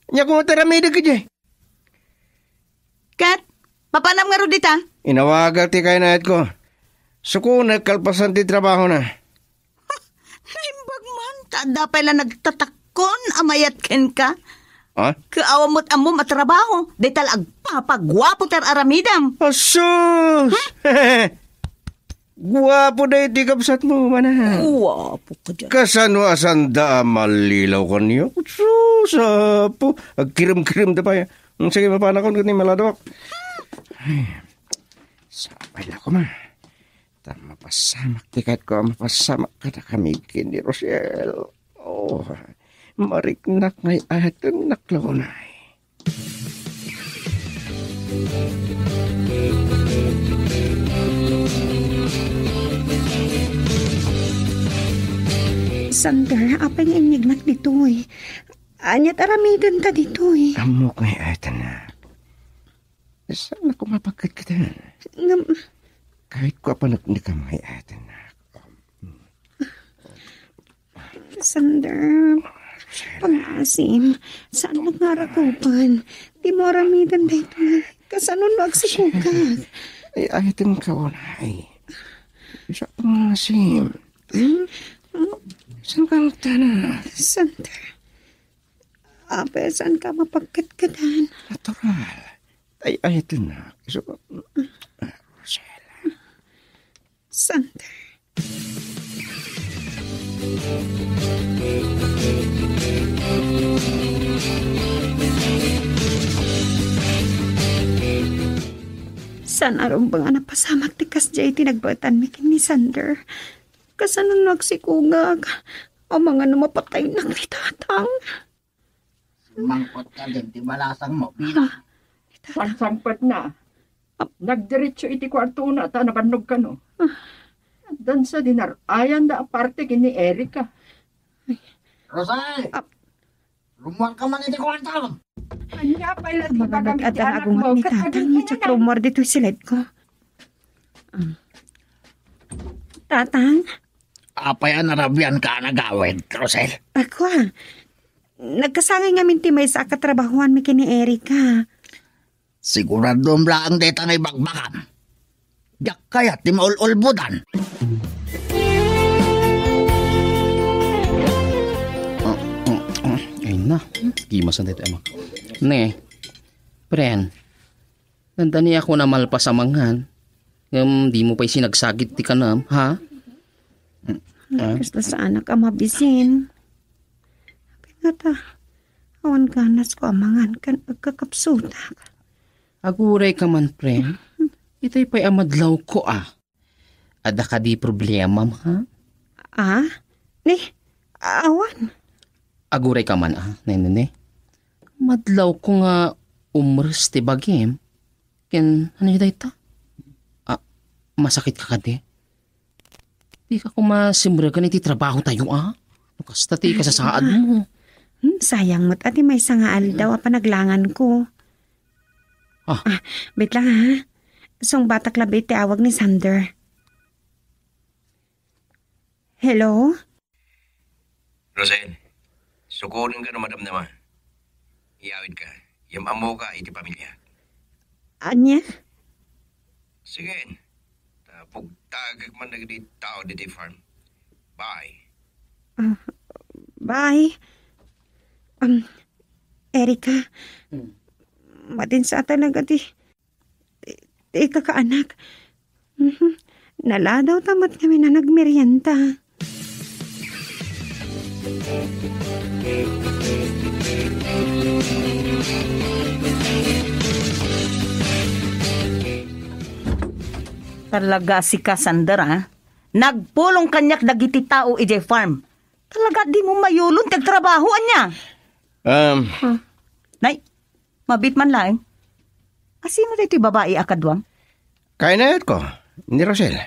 Anya ko mataramidek ka jay. Kat, papanam nga ro dita? Inawagal ti kay nayat ko. Suko nagkalpasan ti trabaho na. Naimbag man, tada pala nagtatakon amayat ken ka. Ha? Kaawa mo't amo matrabaho. Day talag papagwapo tar aramidam. Asus! Guwapo na iti kapsat mo, mana. Guwapo ka dyan. Kasano asanda malilaw ka niyo? Sus, apo. Agkirim-kirim da pa yan. Sige, mapanakon ko ni maladok. Sabay lang ko, ma. Mapasamak tikat ko. Mapasamak ka na kami kini Rosel. Oh, mariknak ngay atin naklaunay. Sander, apa yung inignak dito eh. Anyat aramidan ta dito eh. Amok ngay atin na. Saan ako mapagkat kita? Kahit ko pa ni ka ngay atin na. Sander, pangasim, saan nagngarakupan? Di mo aramidan dito eh. Kasanon magsikukat. Ay, atin ka unay. Isa pangasim. Saan ka nagtana? Sander, ape, saan ka mapagkatkadan? Natural. Ay, ito na. So, Rosella. Sander. Saan aron ba nga napasamak ti kasjay tinagbatan mi kin ni Sander? Kasanon nagsikugag? Ang mga namapatay na ni tatang. Mangkot ka din, di balasang mo, pina. Pansampat na. Nagdiretso iti kwarto na ta nabanog ka no. Dan sa dinar, ayan da aparte kini Erika. Rosal! Lumuan ka man iti kwarto. Anya pala di Mga bagamit nag-adang anak agungat mo. ni tatang niya tsak rumor dito silid ko. Tatang? Apay anarabian ka nagawid, Rosel. Ako nagkasangay nga minti may sa katrabahuan mi kini Erika. Siguradong laang deta ngay bagbakan. Yak kaya ti maululbudan. Ay na, gimasan dito emang. Ne, pren, nandani ako na malpas amangan. Di mo pa'y sinagsagit ti kanam, ha? Gusto sa anak ang mabisin. Pinata, awan ganas ko amangan kan agkakapsutak. Aguray ka man, pren. Itay pa'y amadlaw ko, Ada ka di problema, ha? Ah? Ni, awan. Aguray ka man, nene. Madlaw ko nga umres ti bagim. Ken, ano yun ta? Masakit ka di? Di ka kumasimura ka iti trabaho tayo, Kasta ti kasasaad mo. Sayang mo't ati may sangaal daw panaglangan ko. Wait lang ha. Song batak labi ti awag ni Sander. Hello? Rosel, sukunin ka na madam naman. Iyawid ka. Amo ka iti pamilya. Anya? Sige. Pagtagag man nagdi tao diti farm. Bye. Bye. Erika. Matin sa talaga ti kakaanak. Naladaw tamat kami na nagmeryenta. Talaga si Cassandra, nagpulong kanyak dagiti tao ijay farm. Talaga di mo mayulon kag trabahoan niya. Nay, mabit man lang. Asino dito babae akadwang? Kaya na yun ko, ni Rosel.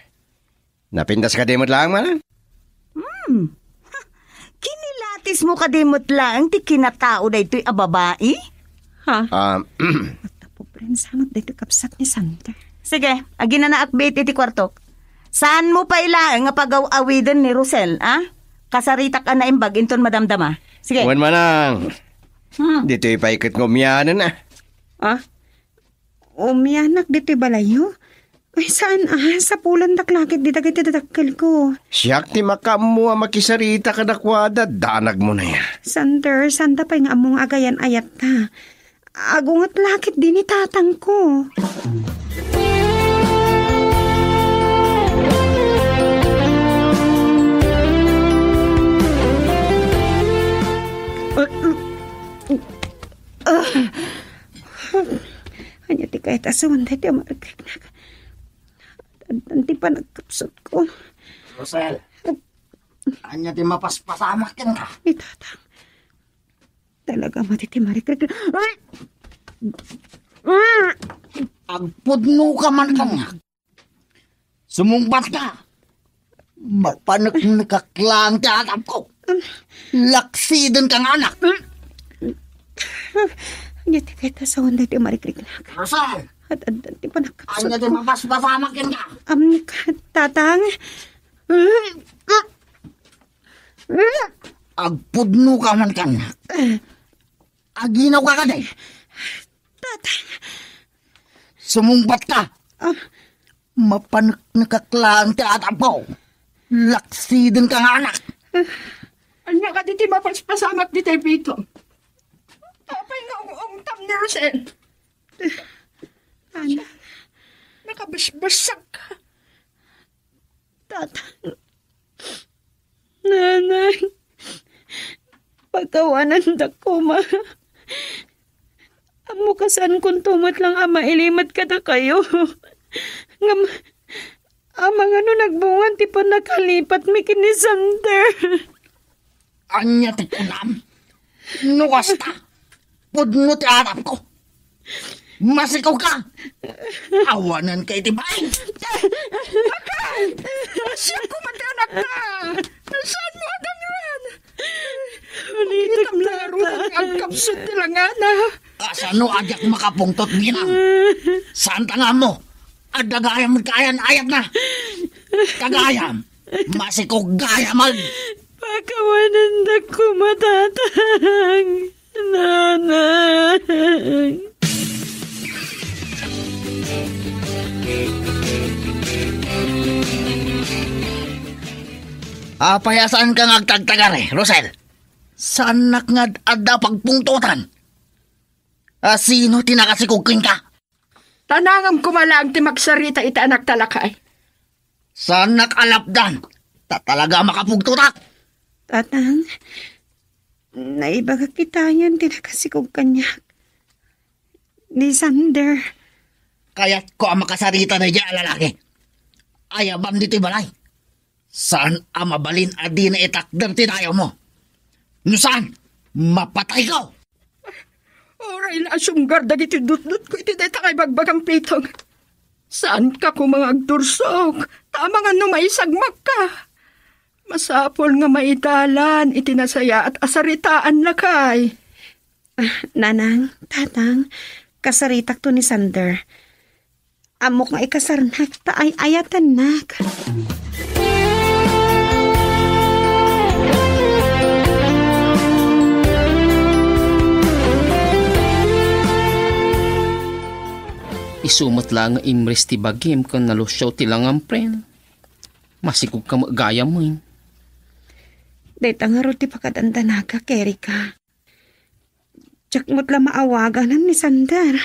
Napindas ka dimot lang man? Kinilatis mo kadimot lang ti kinatao da ito'y babae? Ha? Tapo, friend, sanot dito kapsat ni Sander. Sige, agi na naakbit iti kwartok. Saan mo pa ilaang nga pagaw-awidan ni Rosel, Kasaritak ka na imbag inton madamdama. Sige. Huwan manang. Dito ipaikot ng umiyanan na. Umiyanak dito'y balayo? Ay, saan sa pulan daklakit dito dakil ko. Siyak ti makamu makisarita kadakwada, danag mo na yan. Sander, sanda pa nga among agayan ayat ta. Agungat lakit din itatang ko. Hanya ti kahit asawan tayo maragkagnak. Nanti pa nagkapsot ko. Rosel, anya ti mapaspasamak yan ka. Itatang. Talaga matiti maragkagnak. Agpudno ka man kanya. Sumungbat ka. Mapanagkaklang ti atap ko. Laksiden kang anak. Hanya ti kahit asawan tayo maragkagnak. Rosel, At di pa nakapsot anya ti ko. mapaspasamak yan ka. Tatang. Agpudno ka man kanya. Aginaw ka ka day. Tatang. Sumungbat ka. Mapanagkaklang ti atap ko. Laksiden kang anak. Anya ka diti mapaspasamak diti Pito. Tapay nga ungtam ni Rosel. Anak. Nakabasbasak ka. Tatang. Nanay. Pagkawanan da ko, ma. Amo kasan kung tumat lang ama ilimat ka na kayo. Amang nagbungan ti pa nakalipat mi kini Sander. Anya ti kunam. Nuwasta. Pudno ti atap ko. Masikaw ka. Awanan kay ti bay. Siya kumadanak ka. Saan mo adam yan? Ulitik na Laro ang kapsot nila nga na. Asano ajak makapungtot ginang. Saan tanga mo? Adagayam kayan ayat na. Kagayam. Masikaw gaya mag. Pagkawanan da ko matatang. Nanay. Payasan ka ngagtagtagare, Rosel. Sanak nga adda pagpungtotan. Sino tinakasikugkin ka? Tanangam kumalang ti magsarita ita anak talakay. Sanak alapdan. Talaga makapugtutak. Tatang, naibaga kita yan, tinakasikog kanya. Ni Sander. Kaya't ko ang makasarita na diya lalaki. ayabam dito'y balay. Saan ang mabalin adi na itakder tinayaw mo? No saan? Mapatay ka! Oray na asunggar dagiti dutdut ko iti dayta kay bagbagang pitong. Saan ka ko mga agdursok? Tama nga no maisagmak ka. Masapol nga maidalan iti nasaya at asaritaan na kay. Nanang, tatang, kasaritak to ni Sander. Amok nga ikasarnak, taay ayatan nak. Isumat lang nga imres ti bagim kan nalusyaw ti langang pren. Masikog ka magaya mo yun. Dayta nga ro ti pakadandanaga, Kerika. Tsak mo't la maawaganan ni Sander.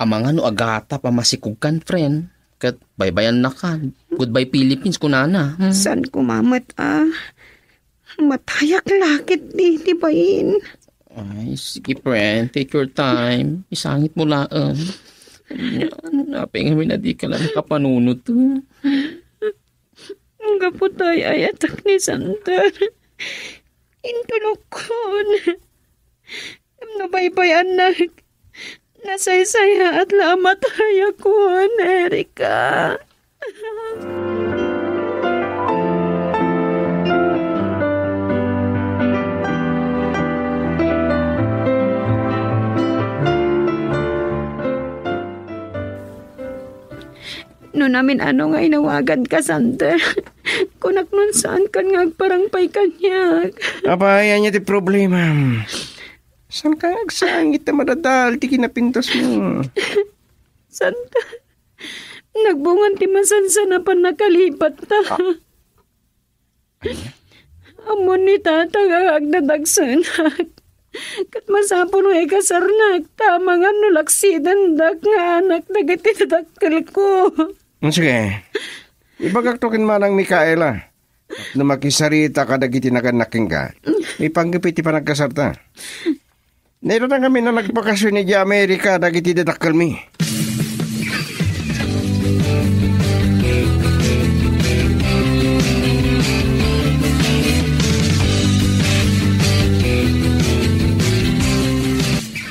Amang ano agata pa masikog kan, friend. Kat baybayan na ka. Goodbye Philippines kunana. San kumamat matayak lakit di bayin. Ay, sige friend. Take your time. Isangit mo laan. Napay nga na di ka lang kapanunod to. Ang kaputay ayatak ni Sander. Intulokon. Nabaybayan na. Nasaysaya at lamatay ako, Erika. No namin ano nga inawagan ka, Sander. Kunak nun saan kan nga agparangpay kanyag. Aba, yan niya di problema. Saan ka agsangit na madadal, di kinapintas mo. Sander, nagbungan ti masansan na pa nakalipat ta. Amon ni tatang agdadagsanak. Kat masapon ay kasarnak, tama nga nulaksidan dak nga anak dagiti dadakkel ko. Sige, ibagak tokin manang Mikaela. Na makisarita ka dagiti naganaking ka, may panggipiti pa nagkasarta. Nero na kami na nagpakasyon ni Amerika dagiti dadakkel mi.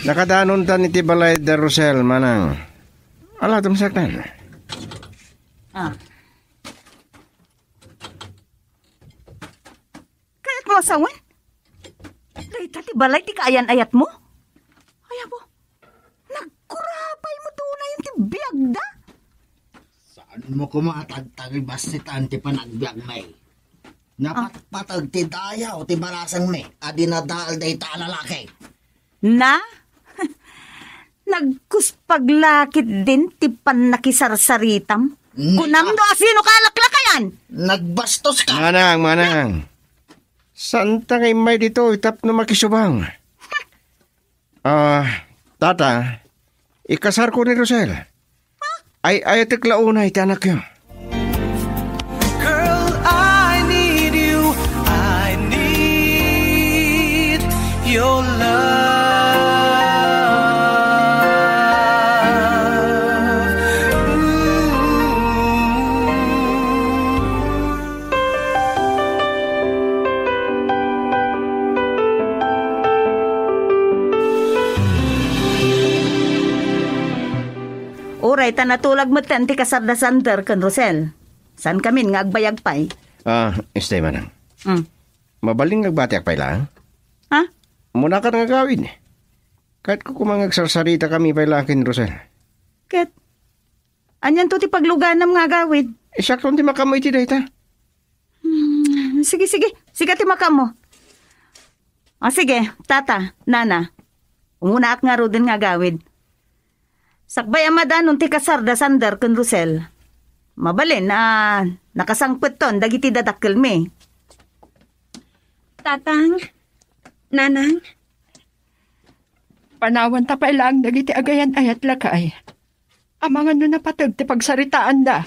Nakadanon tan iti balay de Rosel manang. Ala tumsaktan. Kahit mo asawan? Dahil tati balay ti kaayan-ayat mo? Ay po, nagkurapay mo doon na yung tibiyag da? Saan mo kumatagtag basit anti panagbiag may? Napatpatag ti daya o ti barasan may, adi na daal day ta lalaki. Na? Nagkuspaglakit din ti panakisarsaritam? Kunam do asino kalaklakayan? Nagbastos ka! Manang. Santa kay may dito, itap na makisubang. Tata, ikasar ko ni Rosel. Ay tiklaunay, tanak yun. Girl, I need you. I need your love. Uray, tanatulag mo ti kasarda Sander kan Rosel. San kami nga agbayag pay? Stay manang. Mabaling nagbatiak pa lang. Ha? Muna ka nga gawin. Kahit ko kumangagsarsarita kami pa lang kin Rosel. Ket, anyan to ti pagluganam nga gawid. Sakto ti makamoy ti dayta. Sige, ti makamo. Sige, tata, nana. Umuna ak nga ro din nga gawid. Sakbay amadanon ti kasarda Sander ken Rosel. Mabalin na nakasangpet ton dagiti dadakkel mi. Tatang, nanang, Panawan ta pa ilang dagiti agayan ayat lakay. Amangan no napatag ti pagsaritaan da.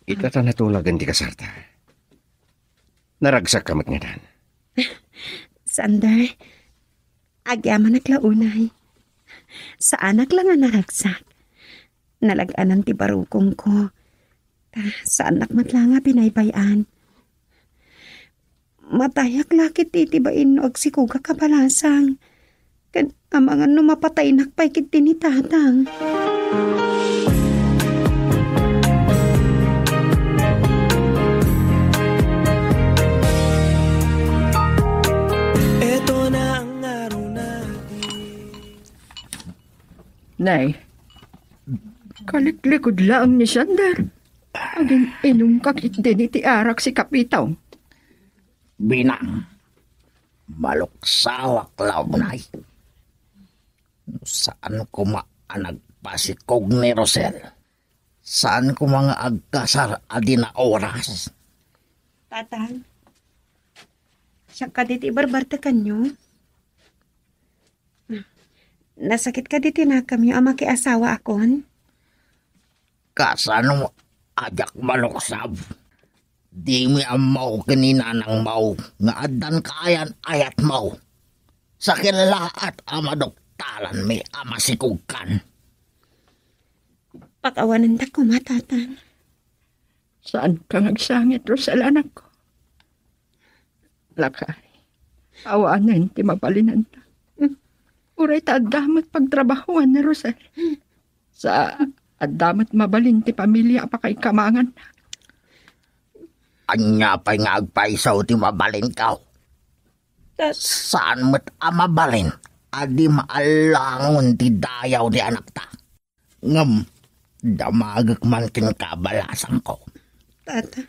Ita ta natulagan ti kasarta. Naragsak kamat nga dan. Sander, agyaman naglaunay. Sa anak lang nga naragsak. Nalaganan ti barukong ko. Sa anak matlanga pinaybayan. Matayak lakit titibain no agsikuga kabalasang. Kan amangan no mapatay nakpay kit tinitatang. Eto na ang araw natin. Nay, kaliklikod lang ni Sander. Aging inong kakit din iti arak si Kapitaw. Binang, maluksawak launay. Saan ko nagpasikog ni Rosel? Saan ko mga agkasar adi na oras? Tatang, siya ka diti barbarte kanyo. Nasakit ka diti na kami ama ki asawa akon. Kasano ajak maluksab? Di mi amaw kanina ng maw, nga adan kaayan ayat maw. Sa kilala at amadoktalan mi amasikugkan. Pakawanan ta ko matatan. Saan ka nagsangit, Rosel, anak ko? Lakay, awanan ti mapalinan ta. Uray ta adamat pagtrabahuan ni Rosel. Sa adamat mabalin ti pamilya pa kay kamangan. Anya pa'y nga agpaisaw ti mabalin ka. Saan mo't amabalin? Adi maalangon ti dayaw di anak ta. Ngam, damagak man kinkabalasang ko. Tata,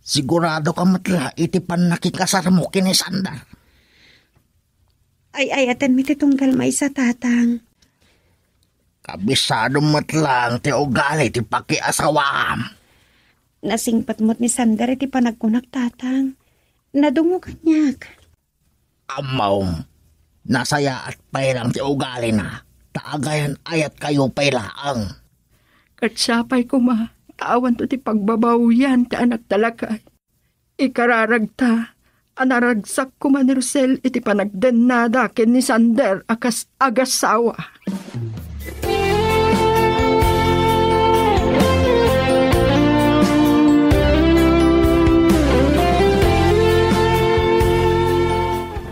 Sigurado ka matla iti pan nakikasar mo kini Sandar. ay atan mi ti tunggal may sa tatang. Kabisado matlang ti ugali ti pakiasawam. Nasingpat mo't ni Sander iti panagkunak tatang. Nadungo kanyak. Amaw, nasaya at pailang ti ugali na. Taagayan ayat kayo pailaang. Katsapay ko ma, taawan to ti pagbabawian ti anak talakay. Ikararagta, anaragsak ko man ni Rosel iti panagdenada ken ni Sander akas agasawa.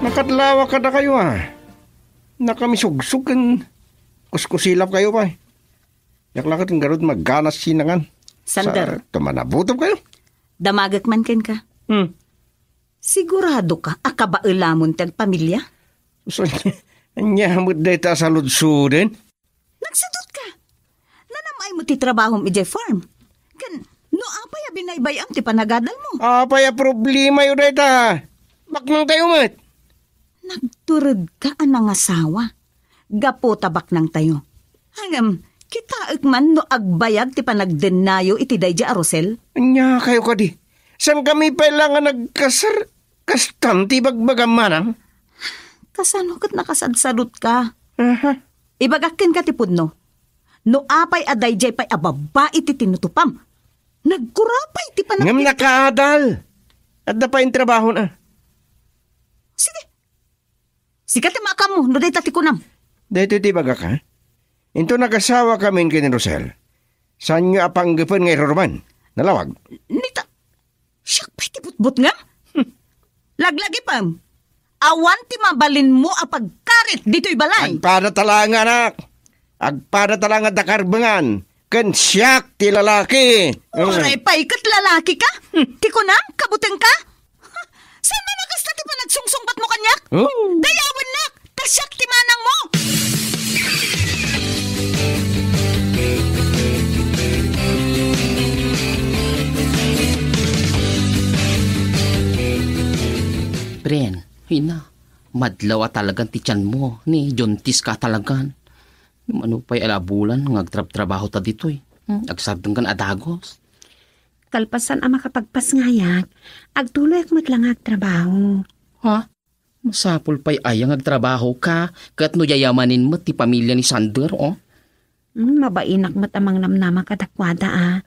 Nakadlawa ka na kayo Nakamisugsugan. Kuskusilap kayo pa. Yaklakat ang garod magganas sinangan. Sander, Tumanabutob kayo. damagak man ken ka. Sigurado ka, akabailamon tag pamilya? So, anyamot na ita sa ludsuden. Nagsadot ka. Nanamay mo ti trabahom ijay farm. Kan, no apay a binaybayam ti panagadal mo. Apay problema yun na ita. Baknang tayo mat. Nagturod ka anang asawa. Gapo tabak ng tayo. Hangam, kita man no agbayag ti panagdenayo iti dayja Rosel. Anya kayo ka di. San kami pailangan nagkasar? Kastam ti bagbagam manang? Kasano kat nakasadsadot ka? Ibagakin ka ti pudno. No apay a dayjay pay ababa iti tinutupam. Nagkurapay ti panag... Ngam nakaadal. At na pa yung trabaho na. Sige. Sikat ti makam mo, no day tatikunam. Dito ti baga ka. Into nagasawa kami kini Rosel. Saan nyo apanggapan ngay Roman? Nalawag? Nita, siyak pa'y tibut-but nga? Laglagi pam. Awan ti mabalin mo apagkarit dito'y balay. Agpada talanga anak. Agpada talanga dakarbangan. Kan siyak ti lalaki. Oray pa'y kat lalaki ka? Ti kunam, kabuteng ka? Saan na nakasta ti panagsungsungbat mo kanyak? Dayawan nak, kasyak ti manang mo. Pren, madlaw talagang ti tiyan mo, ni Jontis ka talagan. Ano pa'y alabulan, ngagtrab-trabaho ta dito'y. Agsabdong kan adagos. Kalpasan ang makapagpasngayag, agtuloy ak matlang agtrabaho. Ha? Masapul pa'y ayang agtrabaho ka, kat no yayamanin mo ti pamilya ni Sander, oh. Mabainak matamang namnama kadakwada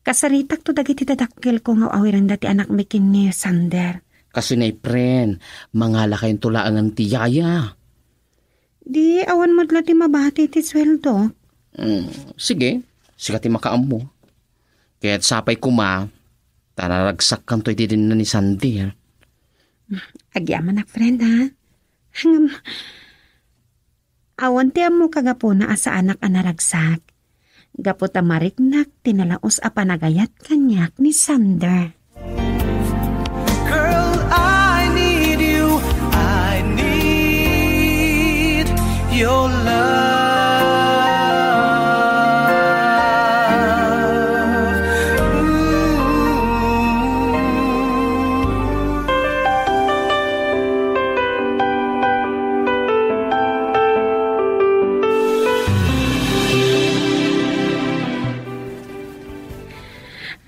Kasaritak to dagiti dadakkel ko nga awiran dati anak mikin ni Sander. Kasi na pren, mangala kayong tulaangan ti yaya. Di awan mo ti mabati ti sweldo. Sige, sikat ti makaam mo. Kaya't sapay kuma, tanaragsak kan to iti din na ni Sandy. Ha? Agyaman nak, friend, ha? Hangam, awan ti mo kagapo na asa anak anaragsak. Gapo ta mariknak, tinalaos a panagayat kanyak ni Sander. Girl, I need you. I need your love.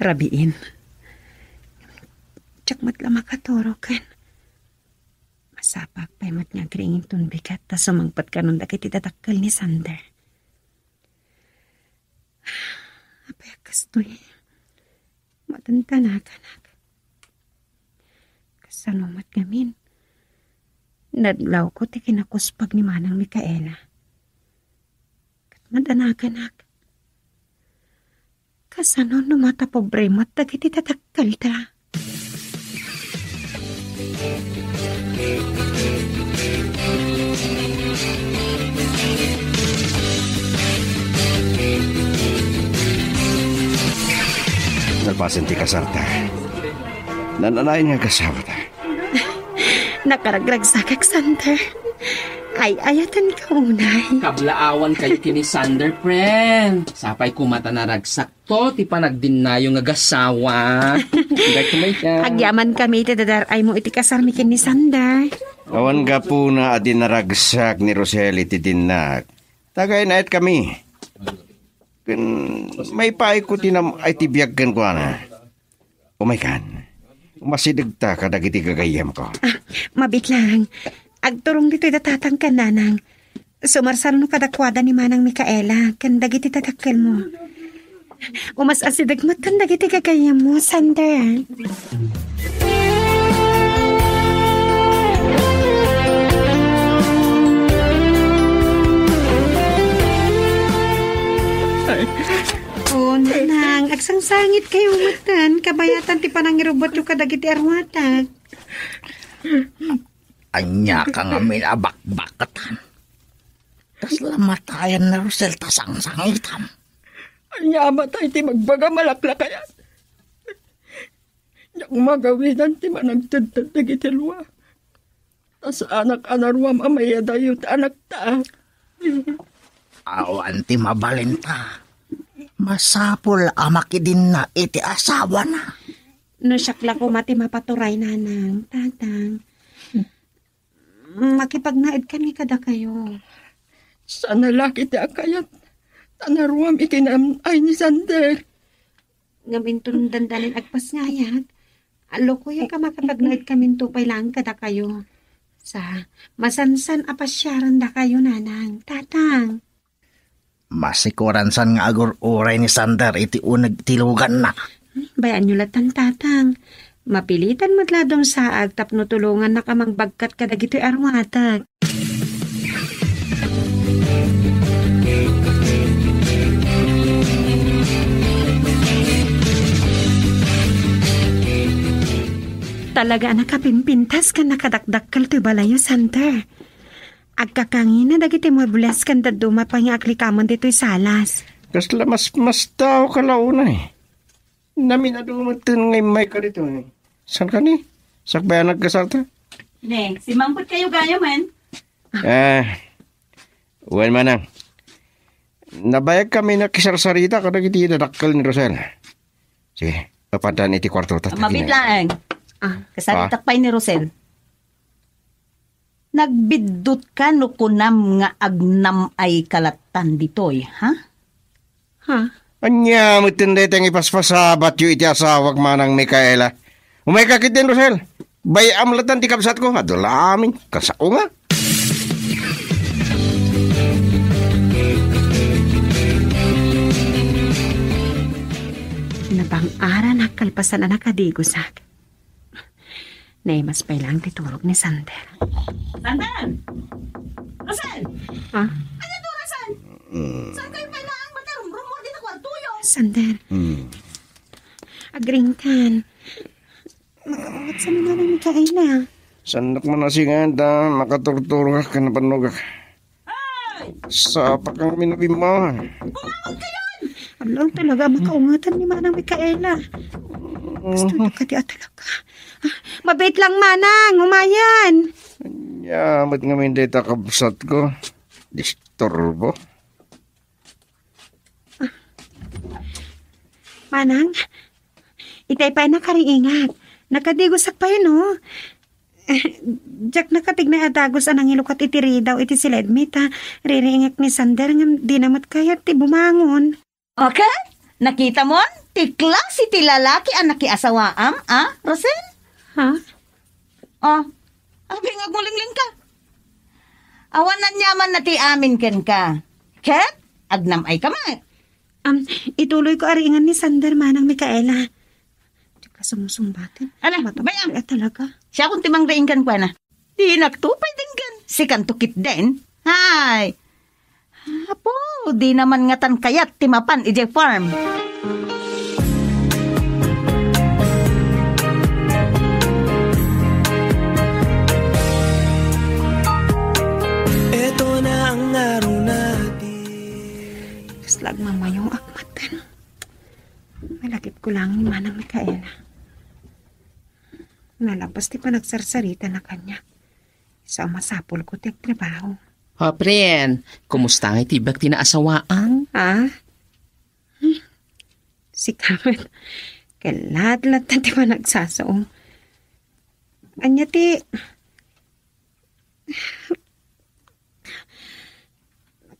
Rabiin. Tsak lama katoro kan. Masapak pa'y mat nga kringin tunbikat ta sumangpat ka nun dakit itatakal ni Sander. Apay kastoy. Matantanakan. Kasanumat gamin. Nadlaw ko ti kinakuspag ni Manang Mikaela. Katmadanakan. Kasano numata pobrema at dagiti tatakal ta. Nalpasan ti kasarta. Nananayin nga kasawa ta. Nakaragrag sa Sander. Ay, ayatan ka unay. Kablaawan kayo kini Sander, friend. Sapay kumata na ragsak to, ti panagdinayo nga gasawa. Agyaman kami iti dadaray mo iti kasarmi kini Sander. Awan ga po na adin naragsak ni Rosel iti dinag. Tagay na kami. Kun may paiko tinam ay tibiyag kan ko na. Umaykan. Masidag ta kadagiti gagayam ko. Mabit lang. Agturong dito datatang ka, nanang. Sumarsal no kadakwada ni Manang Mikaela, kan dagiti tatakil mo. Umas asidagmat kan dagiti gagayam mo, Sander. Oh, nanang, agsangsangit kayo matan, kabayatan ti panangirubot yung kadagiti arwatag. Anya ka nga minabakbakatan. Tas lamatayan na Rosel tasang-sangitan. Anya matay ti magbaga malaklakayan. Yang magawinan ti managtadtad na gitilwa. Tas anak anarwam amaya dayot anak ta. Awan ti mabalinta. Masapul amakidin na iti asawa na. No siyakla ko mati mapaturay, nanang, tatang. Makipagnaid kami kada kayo. Sana laki ti akayat. Tanaruam ikinam ay ni Sander. Ngabintun dandanin agpas ngayat. Alo ko yung kamakapagnaid kami tupay lang kada kayo. Sa masansan apasyaran da kayo, nanang, tatang. Masikuransan nga agur-uray ni Sander iti unag tilugan na. Bayan nyo latan, tatang. Mapilitan matladong saag tapno tulungan na kamang bagkat kadagito'y arwatag. Talaga nakapimpintas ka nakadakdakkal to'y balayo, Sander. Agkakangin na dagiti mo bulas kan daduma pa nga aklikaman dito'y salas. Kasla mas tao ka launa eh. Naminadumatan ngay may ka dito eh. San ka ni? Sakbayan nagkasarta? Ne, si Mampot kayo gaya man. Uwan manang. Nabayag kami na kisarsarita kada kiti dadakkel ni Rosel. Sige, papadaan iti kwarto ta. Mabit lang. Kasalitak pa'y ni Rosel. Nagbidot ka no kunam nga agnam ay kalatan ditoy, ha? Ha? Anya, mutinday tayong ipaspasabat yu iti asawag Manang Mikaela. Umay kakit din, Rosel. Bayam latan ti kapsat ko. Adulamin. Kasako nga. Nabang-ara na kalpasan na nakadigusak. Naimas pa ilang titurog ni Sander. Sander! Rosel! Ha? Ano to, Rosel? Saan kayo pa ilaang matarumrum mo dito kwartuyo? Sander, agringkan. Makawat sa mga ng Mikaela. Sandak man na singanda, makaturturo ka na panugak. Sa pakang minabimahan. Alam talaga, makaungatan ni Manang Mikaela. Gusto na ka di talaga. Mabait lang, Manang. Umayan. Ya, ba't nga may data kabsat ko? Disturbo. Manang, itay pa na kariingat. Nakadigosak pa yun, oh. Jack nakatig na adagos anang ilukat itiri daw iti siledmit, ha. Ririingak ni Sander nga di namat kaya ti bumangon. Okay? Nakita mo? Tiklang si ti lalaki ang nakiasawaam, Rosel? Ha? Abing agmulingling ka. Awanan nyaman na ti amin ken ka. Ket, agnam ay kamay. Ituloy ko ariingan ni Sander, Manang Mikaela. Di ka sumusumbatin. Ano, bayang? Talaga. Siya kung timang reingkan kwa na. Di nagtupay din gan. Si kantukit din. Hay. Apo, di naman ngatan kayat timapan ije farm. Ito na ang araw natin. Slag mamayong akmatan. Malakip ko lang ni Manang Mikaela. Nalapas ti pa nagsarsarita na kanya. Sa masapol ko ti trabaho. Ha, pren, kumusta nga tibak tinaasawaan? Ha? Si Kamat, kalat-lat na ti pa nagsasaong. Anya ti...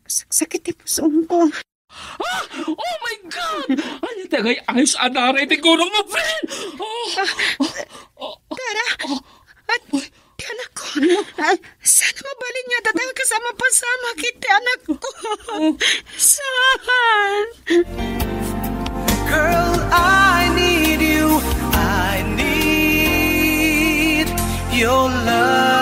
Sakit ti pusong ko. Oh my God! Ano tagay ayos anare ti gurong mo, friend? Tara! At ti anak ko. Sana mabalin niya tatang kasama pasama kiti anak ko. Saan? Girl, I need you. I need your love.